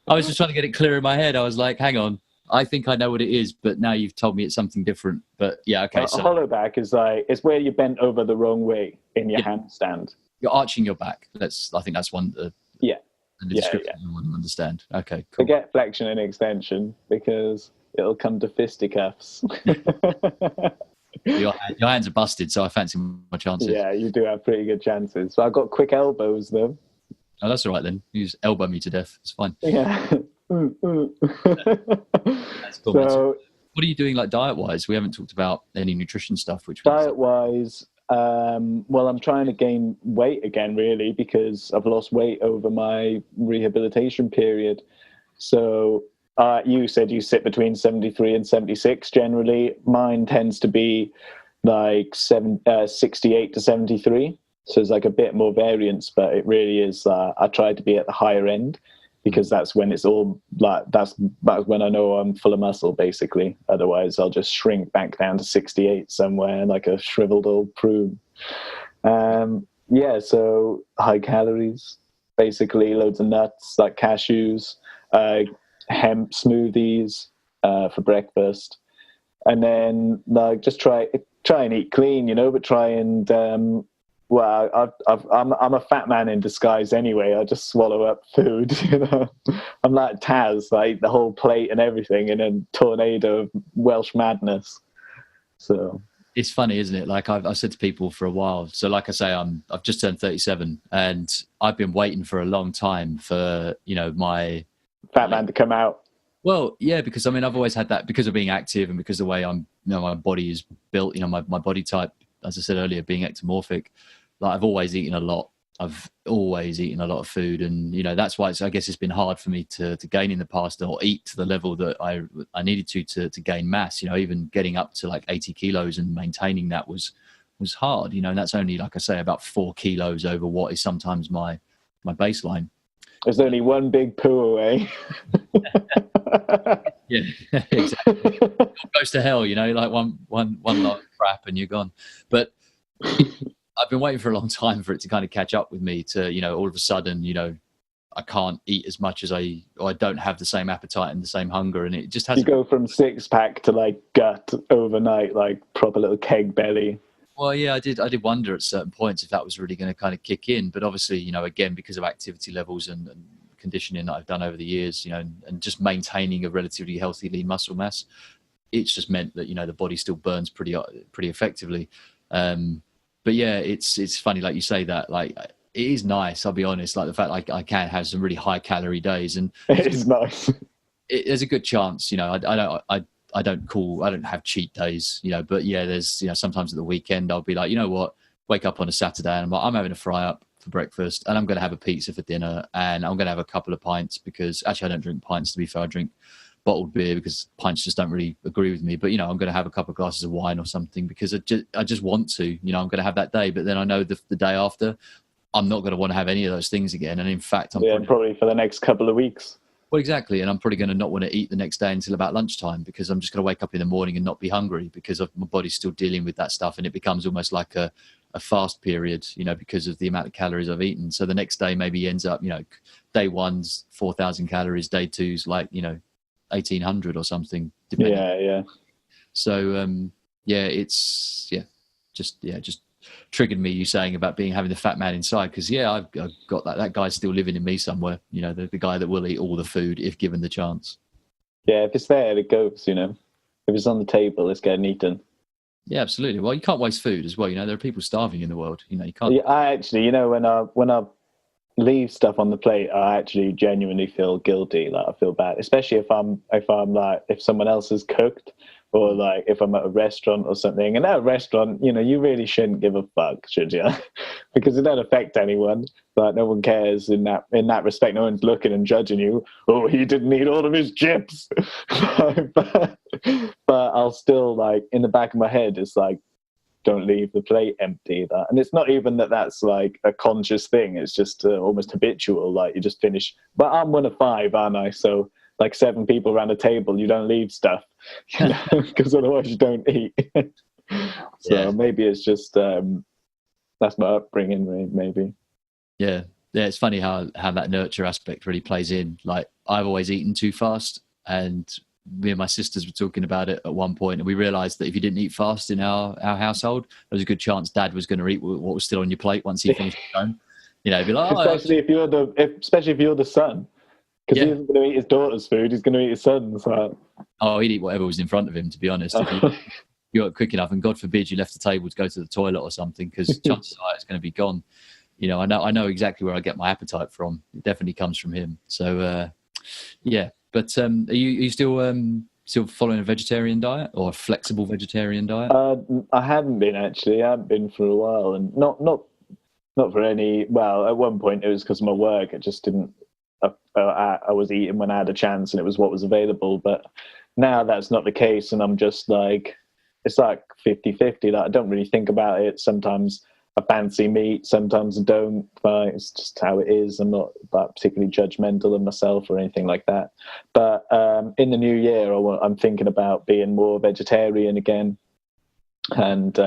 I was just trying to get it clear in my head. I was like, hang on, I think I know what it is, but now you've told me it's something different. But yeah, okay. So a hollow back is it's where you bent over the wrong way in your handstand. You're arching your back. I think that's one. Yeah. And the description you want to understand. Okay, cool. Forget flexion and extension, because it'll come to fisticuffs. Your hands are busted, so I fancy my chances. Yeah, you do have pretty good chances. So I've got quick elbows, though. Oh, that's all right then. You just elbow me to death. It's fine. Yeah. That's cool. So, what are you doing diet-wise? We haven't talked about any nutrition stuff. Diet-wise, well, I'm trying to gain weight again, really, because I've lost weight over my rehabilitation period. So you said you sit between 73 and 76 generally. Mine tends to be 68 to 73. So there's a bit more variance, but it really is, I try to be at the higher end, because that's when it's all that's when I know I'm full of muscle, basically. Otherwise, I'll just shrink back down to 68 somewhere like a shriveled old prune. So high calories, basically, loads of nuts like cashews, hemp smoothies for breakfast, and then just try and eat clean, but try and well, I'm a fat man in disguise anyway. I just swallow up food, I'm like Taz, the whole plate and everything in a tornado of Welsh madness. So it's funny, isn't it? I've said to people for a while. So like I say, I've just turned 37, and I've been waiting for a long time for my fat man to come out. Well, yeah, because I've always had that, because of being active and because of the way I'm, my body is built. My body type, as I said earlier, being ectomorphic. I've always eaten a lot, I've always eaten a lot of food, and that's why I guess it's been hard for me to gain in the past or eat to the level that I needed to gain mass. Even getting up to like 80 kilos and maintaining that was hard. And that's only, like I say, about 4 kilos over what is sometimes my baseline. There's only one big poo away. Yeah, exactly. It goes to hell, like one lot of crap and you're gone. But I've been waiting for a long time for it to kind of catch up with me to, all of a sudden, I can't eat as much as I don't have the same appetite and the same hunger. And it just has. You go from 6-pack to like gut overnight, like proper little keg belly. Well, yeah, I did wonder at certain points if that was really going to kind of kick in. But obviously, again, because of activity levels and conditioning that I've done over the years, and just maintaining a relatively healthy lean muscle mass, it's just meant that, the body still burns pretty effectively. But yeah, it's funny, like you say that, like it is nice. I'll be honest, like the fact like I can have some really high calorie days, and it is nice. There's a good chance, I don't have cheat days, but yeah, there's, sometimes at the weekend I'll be like, what, wake up on a Saturday and I'm having a fry up for breakfast and I'm going to have a pizza for dinner and I'm going to have a couple of pints because actually I don't drink pints, to be fair. I drink bottled beer because pints just don't really agree with me. But, I'm going to have a couple of glasses of wine or something because I just want to, I'm going to have that day. But then I know the day after, I'm not going to want to have any of those things again. And in fact, probably for the next couple of weeks. Well, exactly. And I'm probably going to not want to eat the next day until about lunchtime because I'm just going to wake up in the morning and not be hungry because my body's still dealing with that stuff. And it becomes almost like a fast period, because of the amount of calories I've eaten. So the next day maybe ends up, day one's 4,000 calories, day two's like, 1,800 or something. Depending. Yeah. So, it's just triggered me, you saying about having the fat man inside, because I've got that guy's still living in me somewhere, the guy that will eat all the food if given the chance. Yeah, if it's there, it goes, if it's on the table, it's getting eaten. Yeah, absolutely. Well, you can't waste food as well, there are people starving in the world, you can't. Yeah, I actually, when I leave stuff on the plate, I actually genuinely feel guilty, like I feel bad, especially if someone else has cooked, or like if I'm at a restaurant or something. And at a restaurant, you really shouldn't give a fuck, should you? Because it don't affect anyone. Like no one cares in that respect. No one's looking and judging you. Oh, he didn't eat all of his chips. but I'll still, like, in the back of my head, it's like, don't leave the plate empty. And it's not even that's like a conscious thing. It's just almost habitual. Like you just finish. But I'm one of 5, aren't I? So like 7 people around a table, you don't leave stuff, because otherwise you don't eat. So maybe it's just that's my upbringing, maybe. Yeah, it's funny how that nurture aspect really plays in. Like I've always eaten too fast, and me and my sisters were talking about it at one point, and we realized that if you didn't eat fast in our household, there was a good chance Dad was going to eat what was still on your plate once he finished his own. He'd be like, especially if you're the son, because he isn't going to eat his daughter's food, he's going to eat his son's. He'd eat whatever was in front of him, to be honest. If you weren't quick enough, and God forbid you left the table to go to the toilet or something, because chances are it's going to be gone. I know exactly where I get my appetite from. It definitely comes from him. So But are you still following a vegetarian diet or a flexible vegetarian diet? I haven't been, actually. I haven't been for a while, and not for any. Well, at one point it was because of my work. It just didn't. I was eating when I had a chance, and it was what was available. But now that's not the case, and I'm just like, it's like 50-50. Like I don't really think about it. Sometimes I fancy meat, sometimes I don't. But it's just how it is. I'm not particularly judgmental of myself or anything like that. But in the new year, I'm thinking about being more vegetarian again. And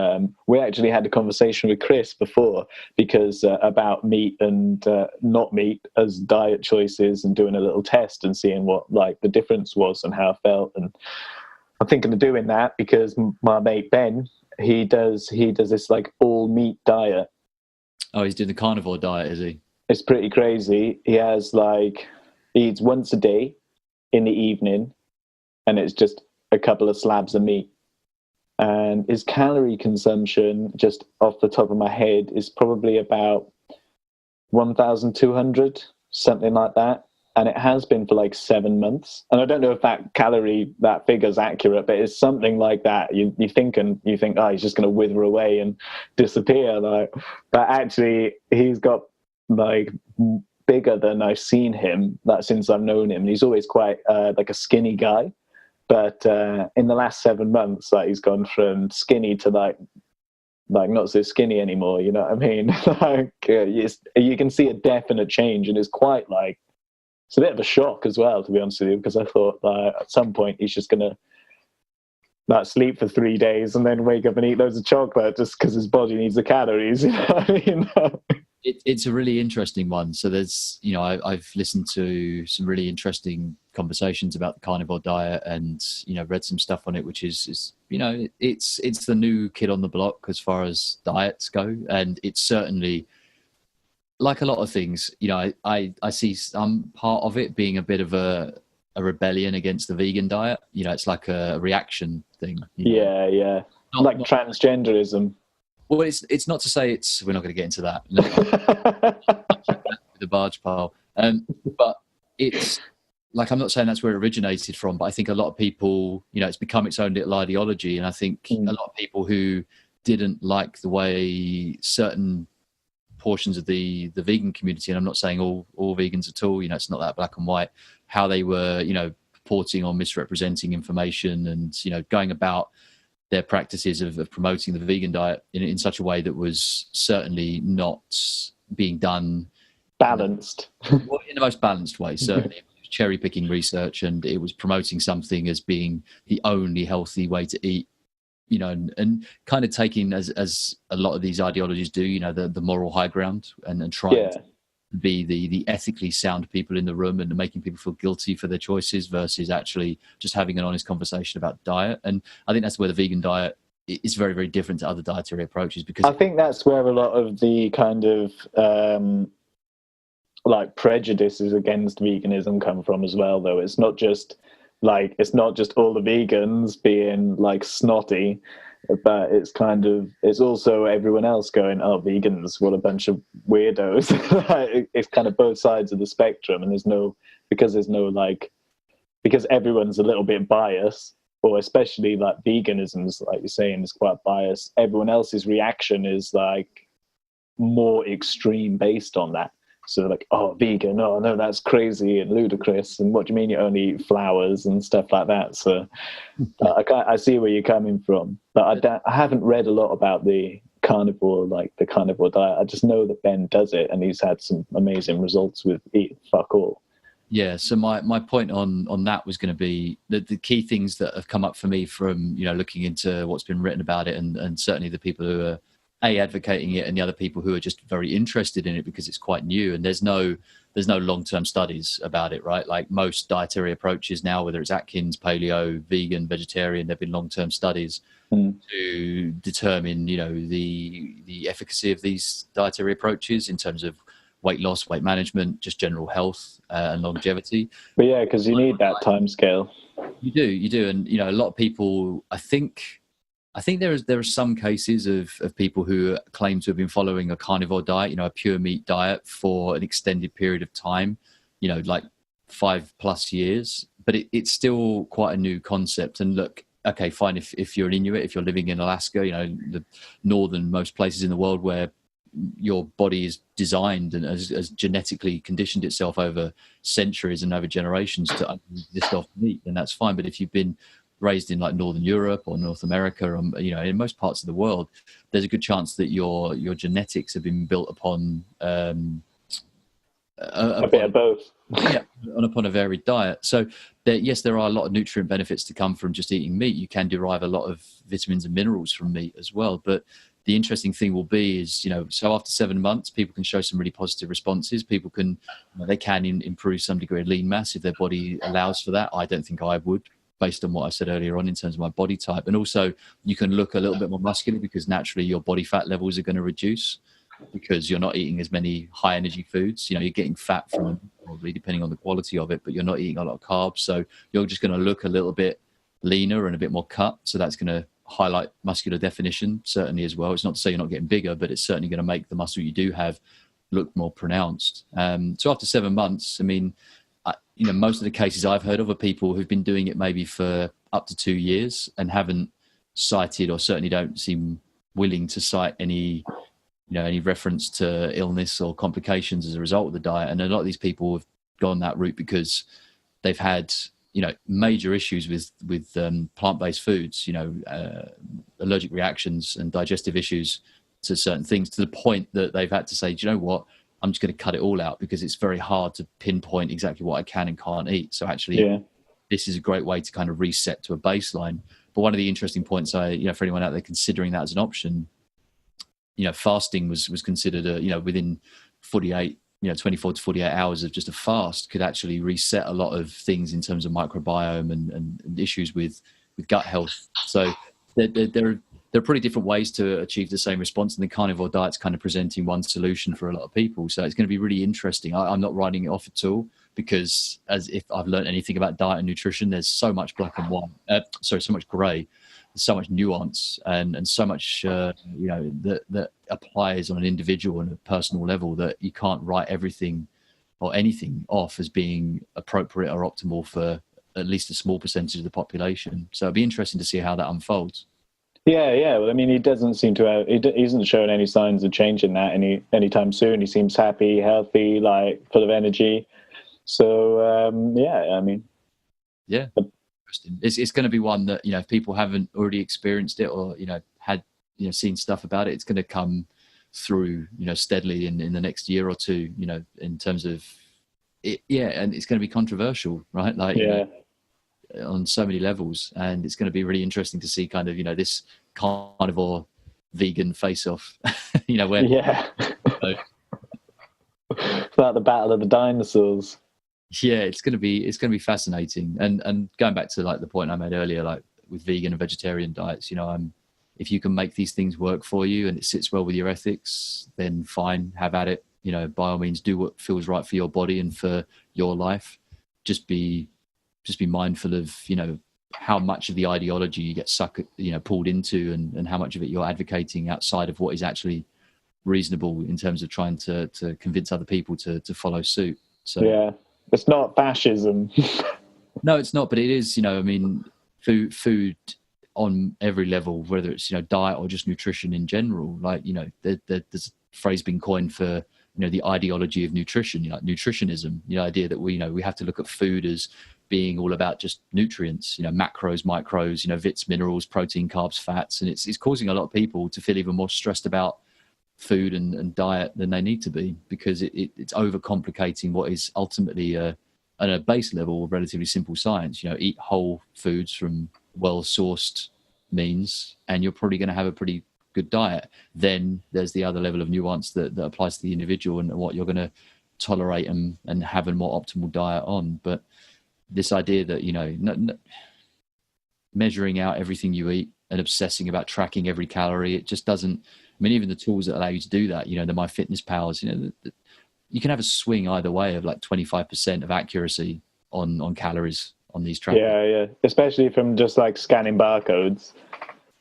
we actually had a conversation with Chris before, because about meat and not meat as diet choices, and doing a little test and seeing what like the difference was and how I felt. And I'm thinking of doing that because my mate Ben, he does this like all meat diet. Oh, he's doing the carnivore diet, is he? It's pretty crazy. He eats once a day in the evening, and it's just a couple of slabs of meat. And his calorie consumption, just off the top of my head, is probably about 1,200, something like that. And it has been for like 7 months. And I don't know if that figure's accurate, but it's something like that. You think, oh, he's just going to wither away and disappear. But actually, he's got like bigger than I've seen him that since I've known him. He's always quite like a skinny guy, but in the last 7 months, like he's gone from skinny to like not so skinny anymore. You know what I mean? Like you can see a definite change, and it's quite like it's a bit of a shock as well, to be honest with you, because I thought at some point he's just gonna not sleep for 3 days and then wake up and eat loads of chocolate just because his body needs the calories. You know what I mean? It's a really interesting one. So there's, I've listened to some really interesting conversations about the carnivore diet, and read some stuff on it, which is it's the new kid on the block as far as diets go, and it's certainly, like a lot of things, I see some part of it being a bit of a rebellion against the vegan diet. It's like a reaction thing. Yeah. Like transgenderism. Well, it's not to say we're not going to get into that. No, the barge pile. But it's like, I'm not saying that's where it originated from, but I think a lot of people, it's become its own little ideology. And I think a lot of people who didn't like the way certain portions of the vegan community, and I'm not saying all vegans at all, it's not that black and white, how they were, purporting or misrepresenting information, and, going about their practices of promoting the vegan diet in such a way that was certainly not being done balanced in the most balanced way. Certainly it was cherry picking research, and it was promoting something as being the only healthy way to eat, and kind of taking, as a lot of these ideologies do, the moral high ground, and trying to be the ethically sound people in the room, and making people feel guilty for their choices, versus actually just having an honest conversation about diet. And I think that's where the vegan diet is very, very different to other dietary approaches, because I think that's where a lot of the kind of like prejudices against veganism come from as well, though. It's not just all the vegans being like snotty, but it's also everyone else going, oh, vegans, what a bunch of weirdos. It's kind of both sides of the spectrum, and because everyone's a little bit biased, or especially like veganism's, like you're saying, is quite biased. Everyone else's reaction is like more extreme based on that. So like, oh, vegan, oh no, that's crazy and ludicrous, and what do you mean you only eat flowers and stuff like that? So I see where you're coming from, but I haven't read a lot about the carnivore diet. I just know that Ben does it, and he's had some amazing results with eat fuck all. Yeah, so my point on that was going to be the key things that have come up for me from looking into what's been written about it, and certainly the people who are advocating it, and the other people who are just very interested in it because it's quite new, and there's no long-term studies about it, right? Like most dietary approaches now, whether it's Atkins, paleo, vegan, vegetarian, there've been long-term studies to determine the efficacy of these dietary approaches in terms of weight loss, weight management, just general health and longevity. But yeah, because you need that time scale. You do, and a lot of people, I think there are some cases of people who claim to have been following a carnivore diet, a pure meat diet, for an extended period of time, like 5+ years. But it's still quite a new concept. And look, okay, fine, if you're an Inuit, if you're living in Alaska, the northernmost places in the world where your body is designed and has genetically conditioned itself over centuries and over generations to exist off meat, then that's fine. But if you've been raised in like Northern Europe or North America, or in most parts of the world, there's a good chance that your genetics have been built upon a bit of both. Upon a varied diet. So there are a lot of nutrient benefits to come from just eating meat. You can derive a lot of vitamins and minerals from meat as well. But the interesting thing will be is, so after 7 months, people can show some really positive responses. People can, they can improve some degree of lean mass if their body allows for that. I don't think I would, based on what I said earlier on in terms of my body type. And also you can look a little bit more muscular, because naturally your body fat levels are going to reduce because you're not eating as many high energy foods. You're getting fat from them, probably depending on the quality of it, but you're not eating a lot of carbs. So you're just going to look a little bit leaner and a bit more cut. So that's going to highlight muscular definition certainly as well. It's not to say you're not getting bigger, but it's certainly going to make the muscle you do have look more pronounced. So after 7 months, I mean, most of the cases I've heard of are people who've been doing it maybe for up to 2 years and haven't cited, or certainly don't seem willing to cite, any any reference to illness or complications as a result of the diet. And a lot of these people have gone that route because they've had, major issues with plant-based foods, allergic reactions and digestive issues to certain things, to the point that they've had to say, do you know what, I'm just going to cut it all out because it's very hard to pinpoint exactly what I can and can't eat. So actually, this is a great way to kind of reset to a baseline. But one of the interesting points, for anyone out there considering that as an option, fasting was considered within 24 to 48 hours of just a fast could actually reset a lot of things in terms of microbiome and issues with gut health. So there are pretty different ways to achieve the same response, and the carnivore diet's kind of presenting one solution for a lot of people. So it's going to be really interesting. I'm not writing it off at all, because as if I've learned anything about diet and nutrition, there's so much black and white, so much grey, so much nuance, and so much that applies on an individual and a personal level, that you can't write everything or anything off as being appropriate or optimal for at least a small percentage of the population. So it'd be interesting to see how that unfolds. Yeah. Well, I mean, he doesn't seem to he isn't showing any signs of changing that anytime soon. He seems happy, healthy, like full of energy. So I mean, yeah. It's going to be one that, if people haven't already experienced it or, had, seen stuff about it, it's going to come through, steadily in the next year or two, in terms of it. Yeah. And it's going to be controversial, right? Like, on so many levels. And it's going to be really interesting to see kind of, this carnivore vegan face off, where. Yeah. It's like the battle of the dinosaurs. Yeah, it's going to be fascinating. And going back to like the point I made earlier, like with vegan and vegetarian diets, if you can make these things work for you and it sits well with your ethics, then fine, have at it. By all means, do what feels right for your body and for your life. Just be mindful of, how much of the ideology you get pulled into, and how much of it you're advocating outside of what is actually reasonable in terms of trying to convince other people to follow suit. So yeah. It's not fascism. No, it's not, but it is, food on every level, whether it's, diet or just nutrition in general. Like, there's a phrase been coined for, the ideology of nutrition, like nutritionism, the idea that we have to look at food as being all about just nutrients, macros, micros, vits, minerals, protein, carbs, fats. And it's causing a lot of people to feel even more stressed about food and diet than they need to be, because it's overcomplicating what is ultimately at a base level relatively simple science. Eat whole foods from well-sourced means and you're probably going to have a pretty good diet. Then there's the other level of nuance that applies to the individual and what you're going to tolerate and have a more optimal diet on. But this idea that measuring out everything you eat and obsessing about tracking every calorie, it just doesn't. I mean, even the tools that allow you to do that, the MyFitnessPals, you can have a swing either way of like 25% of accuracy on calories on these trackers. Yeah, especially from just like scanning barcodes.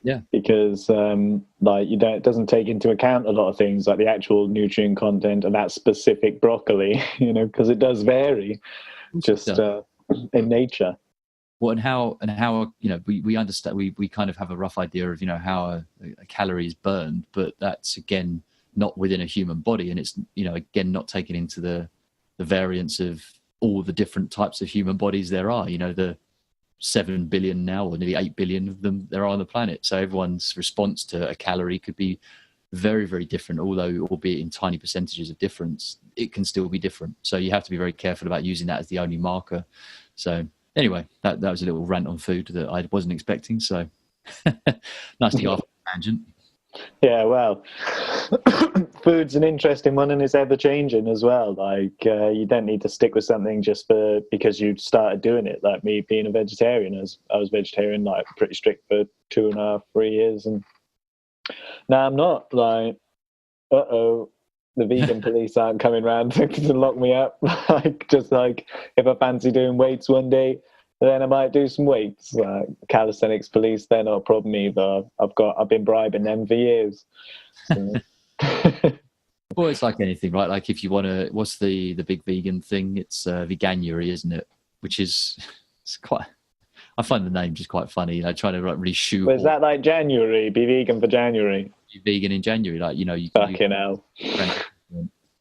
Yeah, because it doesn't take into account a lot of things like the actual nutrient content of that specific broccoli, because it does vary, just in nature. Well, and how we understand, we kind of have a rough idea of how a calorie is burned, but that's again not within a human body, and it's again not taken into the variance of all the different types of human bodies there are. The 7 billion now, or nearly 8 billion of them there are on the planet. So everyone's response to a calorie could be very, very different, although albeit in tiny percentages of difference, it can still be different. So you have to be very careful about using that as the only marker. So anyway, that was a little rant on food that I wasn't expecting. So nice to go off a tangent. Yeah, well, food's an interesting one and it's ever changing as well. Like you don't need to stick with something just because you started doing it. Like me being a vegetarian, I was vegetarian, like pretty strict for 2.5, 3 years, and now I'm not. Like, the vegan police aren't coming round to lock me up. Just like if I fancy doing weights one day, then I might do some weights. Calisthenics police, they're not a problem either. I've been bribing them for years. So. Well, it's like anything, right? Like if you want to, what's the big vegan thing? It's veganuary, isn't it? Which is, it's quite. I find the name just quite funny. Trying to really shoot. Is that like January? Be vegan for January? vegan in January. Like, you know, you Fucking hell.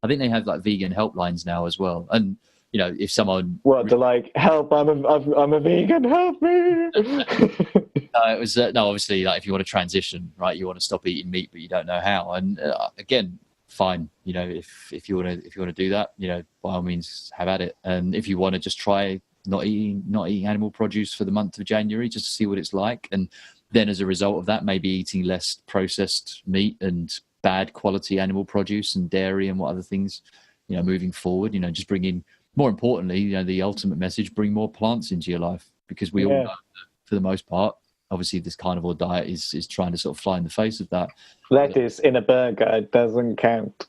I think they have like vegan helplines now as well. And, you know, if someone... What, they're like, help, I'm a vegan, help me. it was, no, obviously, like if you want to transition, right, you want to stop eating meat, but you don't know how. And again, fine. You know, if you want to do that, you know, by all means have at it. And if you want to just try not eating animal produce for the month of January, just to see what it's like. And then as a result of that, maybe eating less processed meat and bad quality animal produce and dairy and what other things, you know, moving forward, you know, just bringing, more importantly, you know, the ultimate message, bring more plants into your life, because we all know that for the most part, obviously this carnivore diet is trying to sort of fly in the face of that. Lettuce in a burger doesn't count.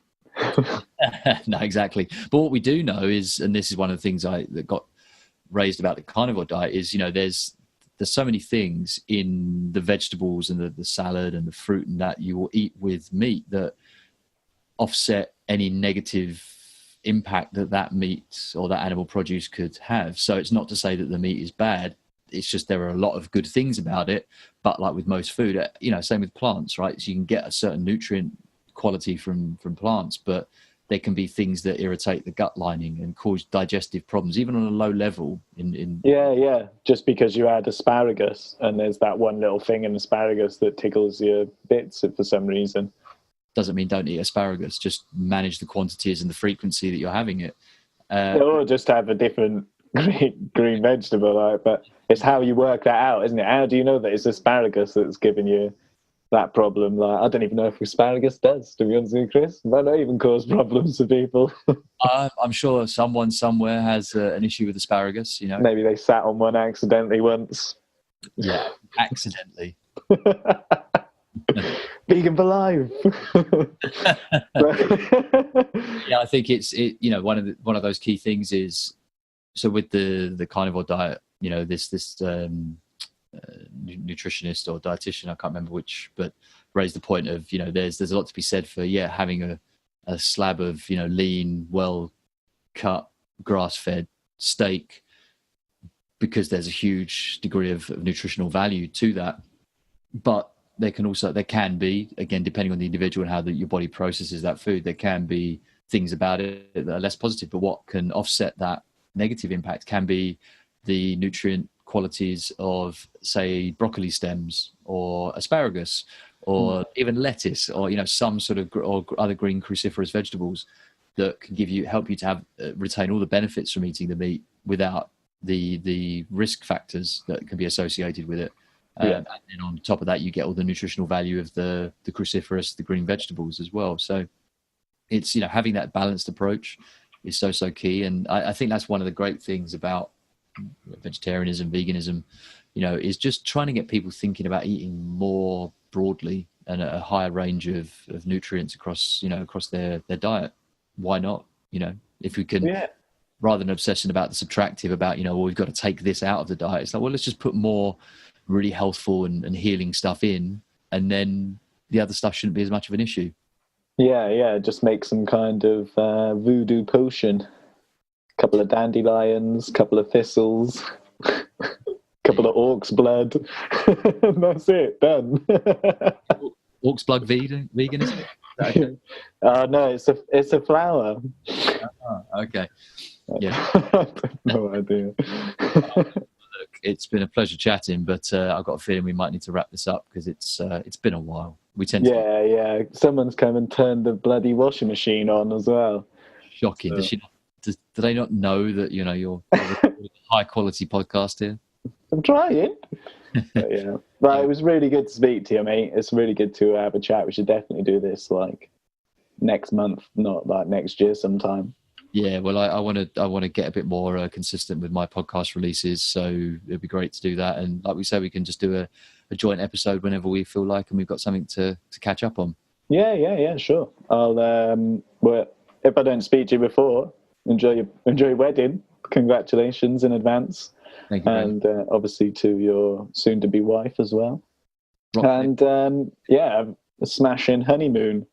No, exactly. But what we do know is, and this is one of the things that got raised about the carnivore diet, is, you know, there's so many things in the vegetables and the salad and the fruit and that you will eat with meat that offset any negative impact that meat or that animal produce could have. So it's not to say that the meat is bad. It's just there are a lot of good things about it. But like with most food, you know, same with plants, right? So you can get a certain nutrient quality from plants, but there can be things that irritate the gut lining and cause digestive problems, even on a low level. Yeah. Just because you add asparagus and there's that one little thing in asparagus that tickles your bits for some reason. Doesn't mean don't eat asparagus. Just manage the quantities and the frequency that you're having it. Or just have a different green vegetable, like, but it's how you work that out, isn't it? How do you know that it's asparagus that's giving you that problem? Like, I don't even know if asparagus does, to be honest with you, Chris. It might not even cause problems for people. I'm sure someone somewhere has an issue with asparagus, you know. Maybe they sat on one accidentally once. Yeah, accidentally. Vegan for life. Yeah, I think it's you know, one of those key things is, so with the carnivore diet, you know, this nutritionist or dietitian, I can't remember which, but raised the point of, you know, there's a lot to be said for having a slab of, you know, lean, well cut, grass fed steak, because there's a huge degree of nutritional value to that. But there can be, again, depending on the individual and how your body processes that food, there can be things about it that are less positive. But what can offset that negative impact can be the nutrient qualities of, say, broccoli stems or asparagus or even lettuce, or, you know, some sort of or other green cruciferous vegetables that can help you to have retain all the benefits from eating the meat without the risk factors that can be associated with it. And then on top of that, you get all the nutritional value of the cruciferous, the green vegetables as well. So it's, you know, having that balanced approach is so key. And I think that's one of the great things about vegetarianism, veganism, you know, is just trying to get people thinking about eating more broadly and a higher range of nutrients across their diet. Why not? You know, if we can, rather than obsessing about the subtractive, about, you know, well, we've got to take this out of the diet. It's like, well, let's just put more really healthful and healing stuff in, and then the other stuff shouldn't be as much of an issue. Just make some kind of voodoo potion. A couple of dandelions, couple of thistles, couple of orc's blood. That's it, done. Orc's blood vegan, is it? Okay. No, it's a flower. Okay. Yeah. No idea. Look, it's been a pleasure chatting, but I've got a feeling we might need to wrap this up because it's been a while. We tend to. Someone's come and turned the bloody washing machine on as well. Shocking. So. Do they not know that, you know, you're a high quality podcast here? I'm trying. But it was really good to speak to you, mate. It's really good to have a chat. We should definitely do this like next month, not like next year sometime. Yeah, well, I want to get a bit more consistent with my podcast releases, so it'd be great to do that. And like we say, we can just do a joint episode whenever we feel like, and we've got something to catch up on. Yeah, sure. I'll well, if I don't speak to you before, enjoy your wedding. Congratulations in advance. Thank you. And obviously to your soon-to-be wife as well. A smashing honeymoon.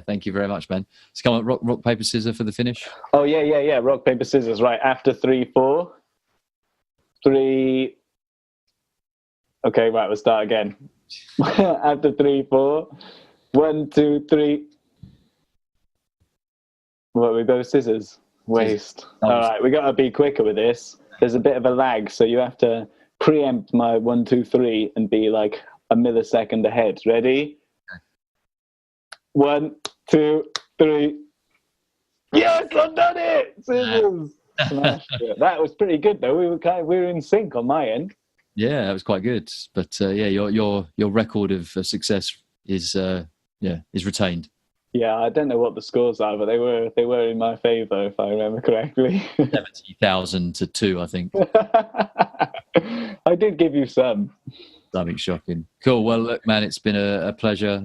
Thank you very much, man. Let's come on, rock, paper, scissors for the finish. Oh, yeah. Rock, paper, scissors. Right, after 3, 4. 3. Okay, right, we'll start again. After 3, 4. 1, 2, 3. What, we go scissors? Waste. Oh. All right, we got to be quicker with this. There's a bit of a lag, so you have to preempt my 1, 2, 3 and be like a millisecond ahead. Ready? 1, 2, 3. Yes, I've done it! Scissors! Smashed it. That was pretty good, though. We were in sync on my end. Yeah, that was quite good. But yeah, your record of success is retained. Yeah, I don't know what the scores are, but they were in my favour, if I remember correctly. 70,000 to 2, I think. I did give you some. Something shocking. Cool. Well, look, man, it's been a pleasure.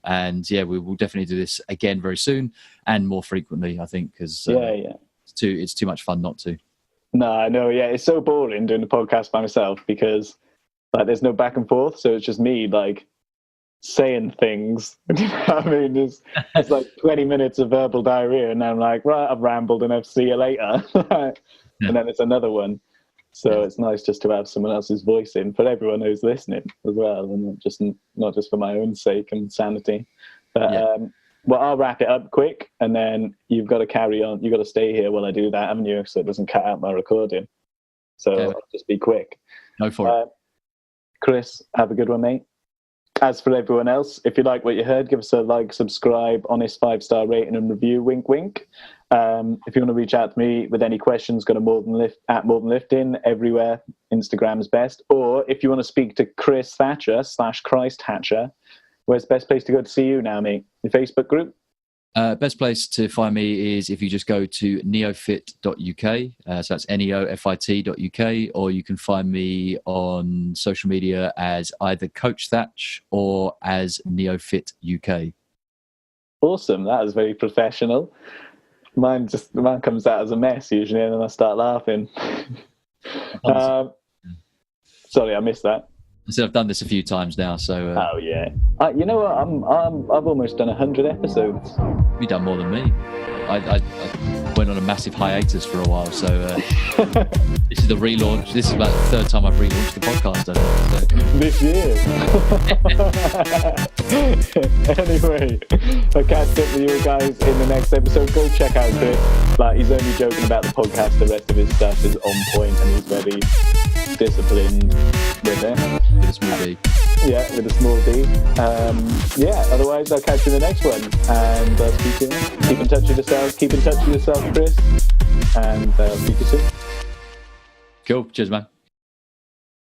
And yeah, we will definitely do this again very soon and more frequently, I think, because it's too much fun not to. No, I know. Yeah, it's so boring doing the podcast by myself because like there's no back and forth, so it's just me like saying things. You know what I mean? It's like 20 minutes of verbal diarrhea, and I'm like, right, I've rambled, and I'll see you later. And then it's another one. So it's nice just to have someone else's voice in for everyone who's listening as well, and not just for my own sake and sanity. But well, I'll wrap it up quick, and then you've got to carry on. You've got to stay here while I do that, haven't you? So it doesn't cut out my recording. So I'll just be quick. Go for it. Chris, have a good one, mate. As for everyone else, if you like what you heard, give us a like, subscribe, honest 5-star rating and review. Wink, wink. If you want to reach out to me with any questions, go to at More Than Lifting everywhere. Instagram's best. Or if you want to speak to Chris Thatcher / Christ Hatcher, where's the best place to go to see you now, mate? The Facebook group? Best place to find me is if you just go to neofit.uk. So that's neofit.uk, or you can find me on social media as either Coach Thatch or as NeoFit UK. Awesome. That was very professional. Mine comes out as a mess usually, and then I start laughing. Sorry, I missed that. I said I've done this a few times now, so. Oh yeah. You know what? I've almost done 100 episodes. You've done more than me. I went on a massive hiatus for a while, so this is the relaunch. This is about the third time I've relaunched the podcast, I think. So. This year. Anyway, I'll catch up with you guys in the next episode. Go check out Chris. Like, he's only joking about the podcast. The rest of his stuff is on point, and he's very disciplined with it. With a small D. Yeah, with a small D. Otherwise I'll catch you in the next one, and I'll speak to you. Keep in touch with yourself, Chris, and I'll speak to you soon. Cool. Cheers, man.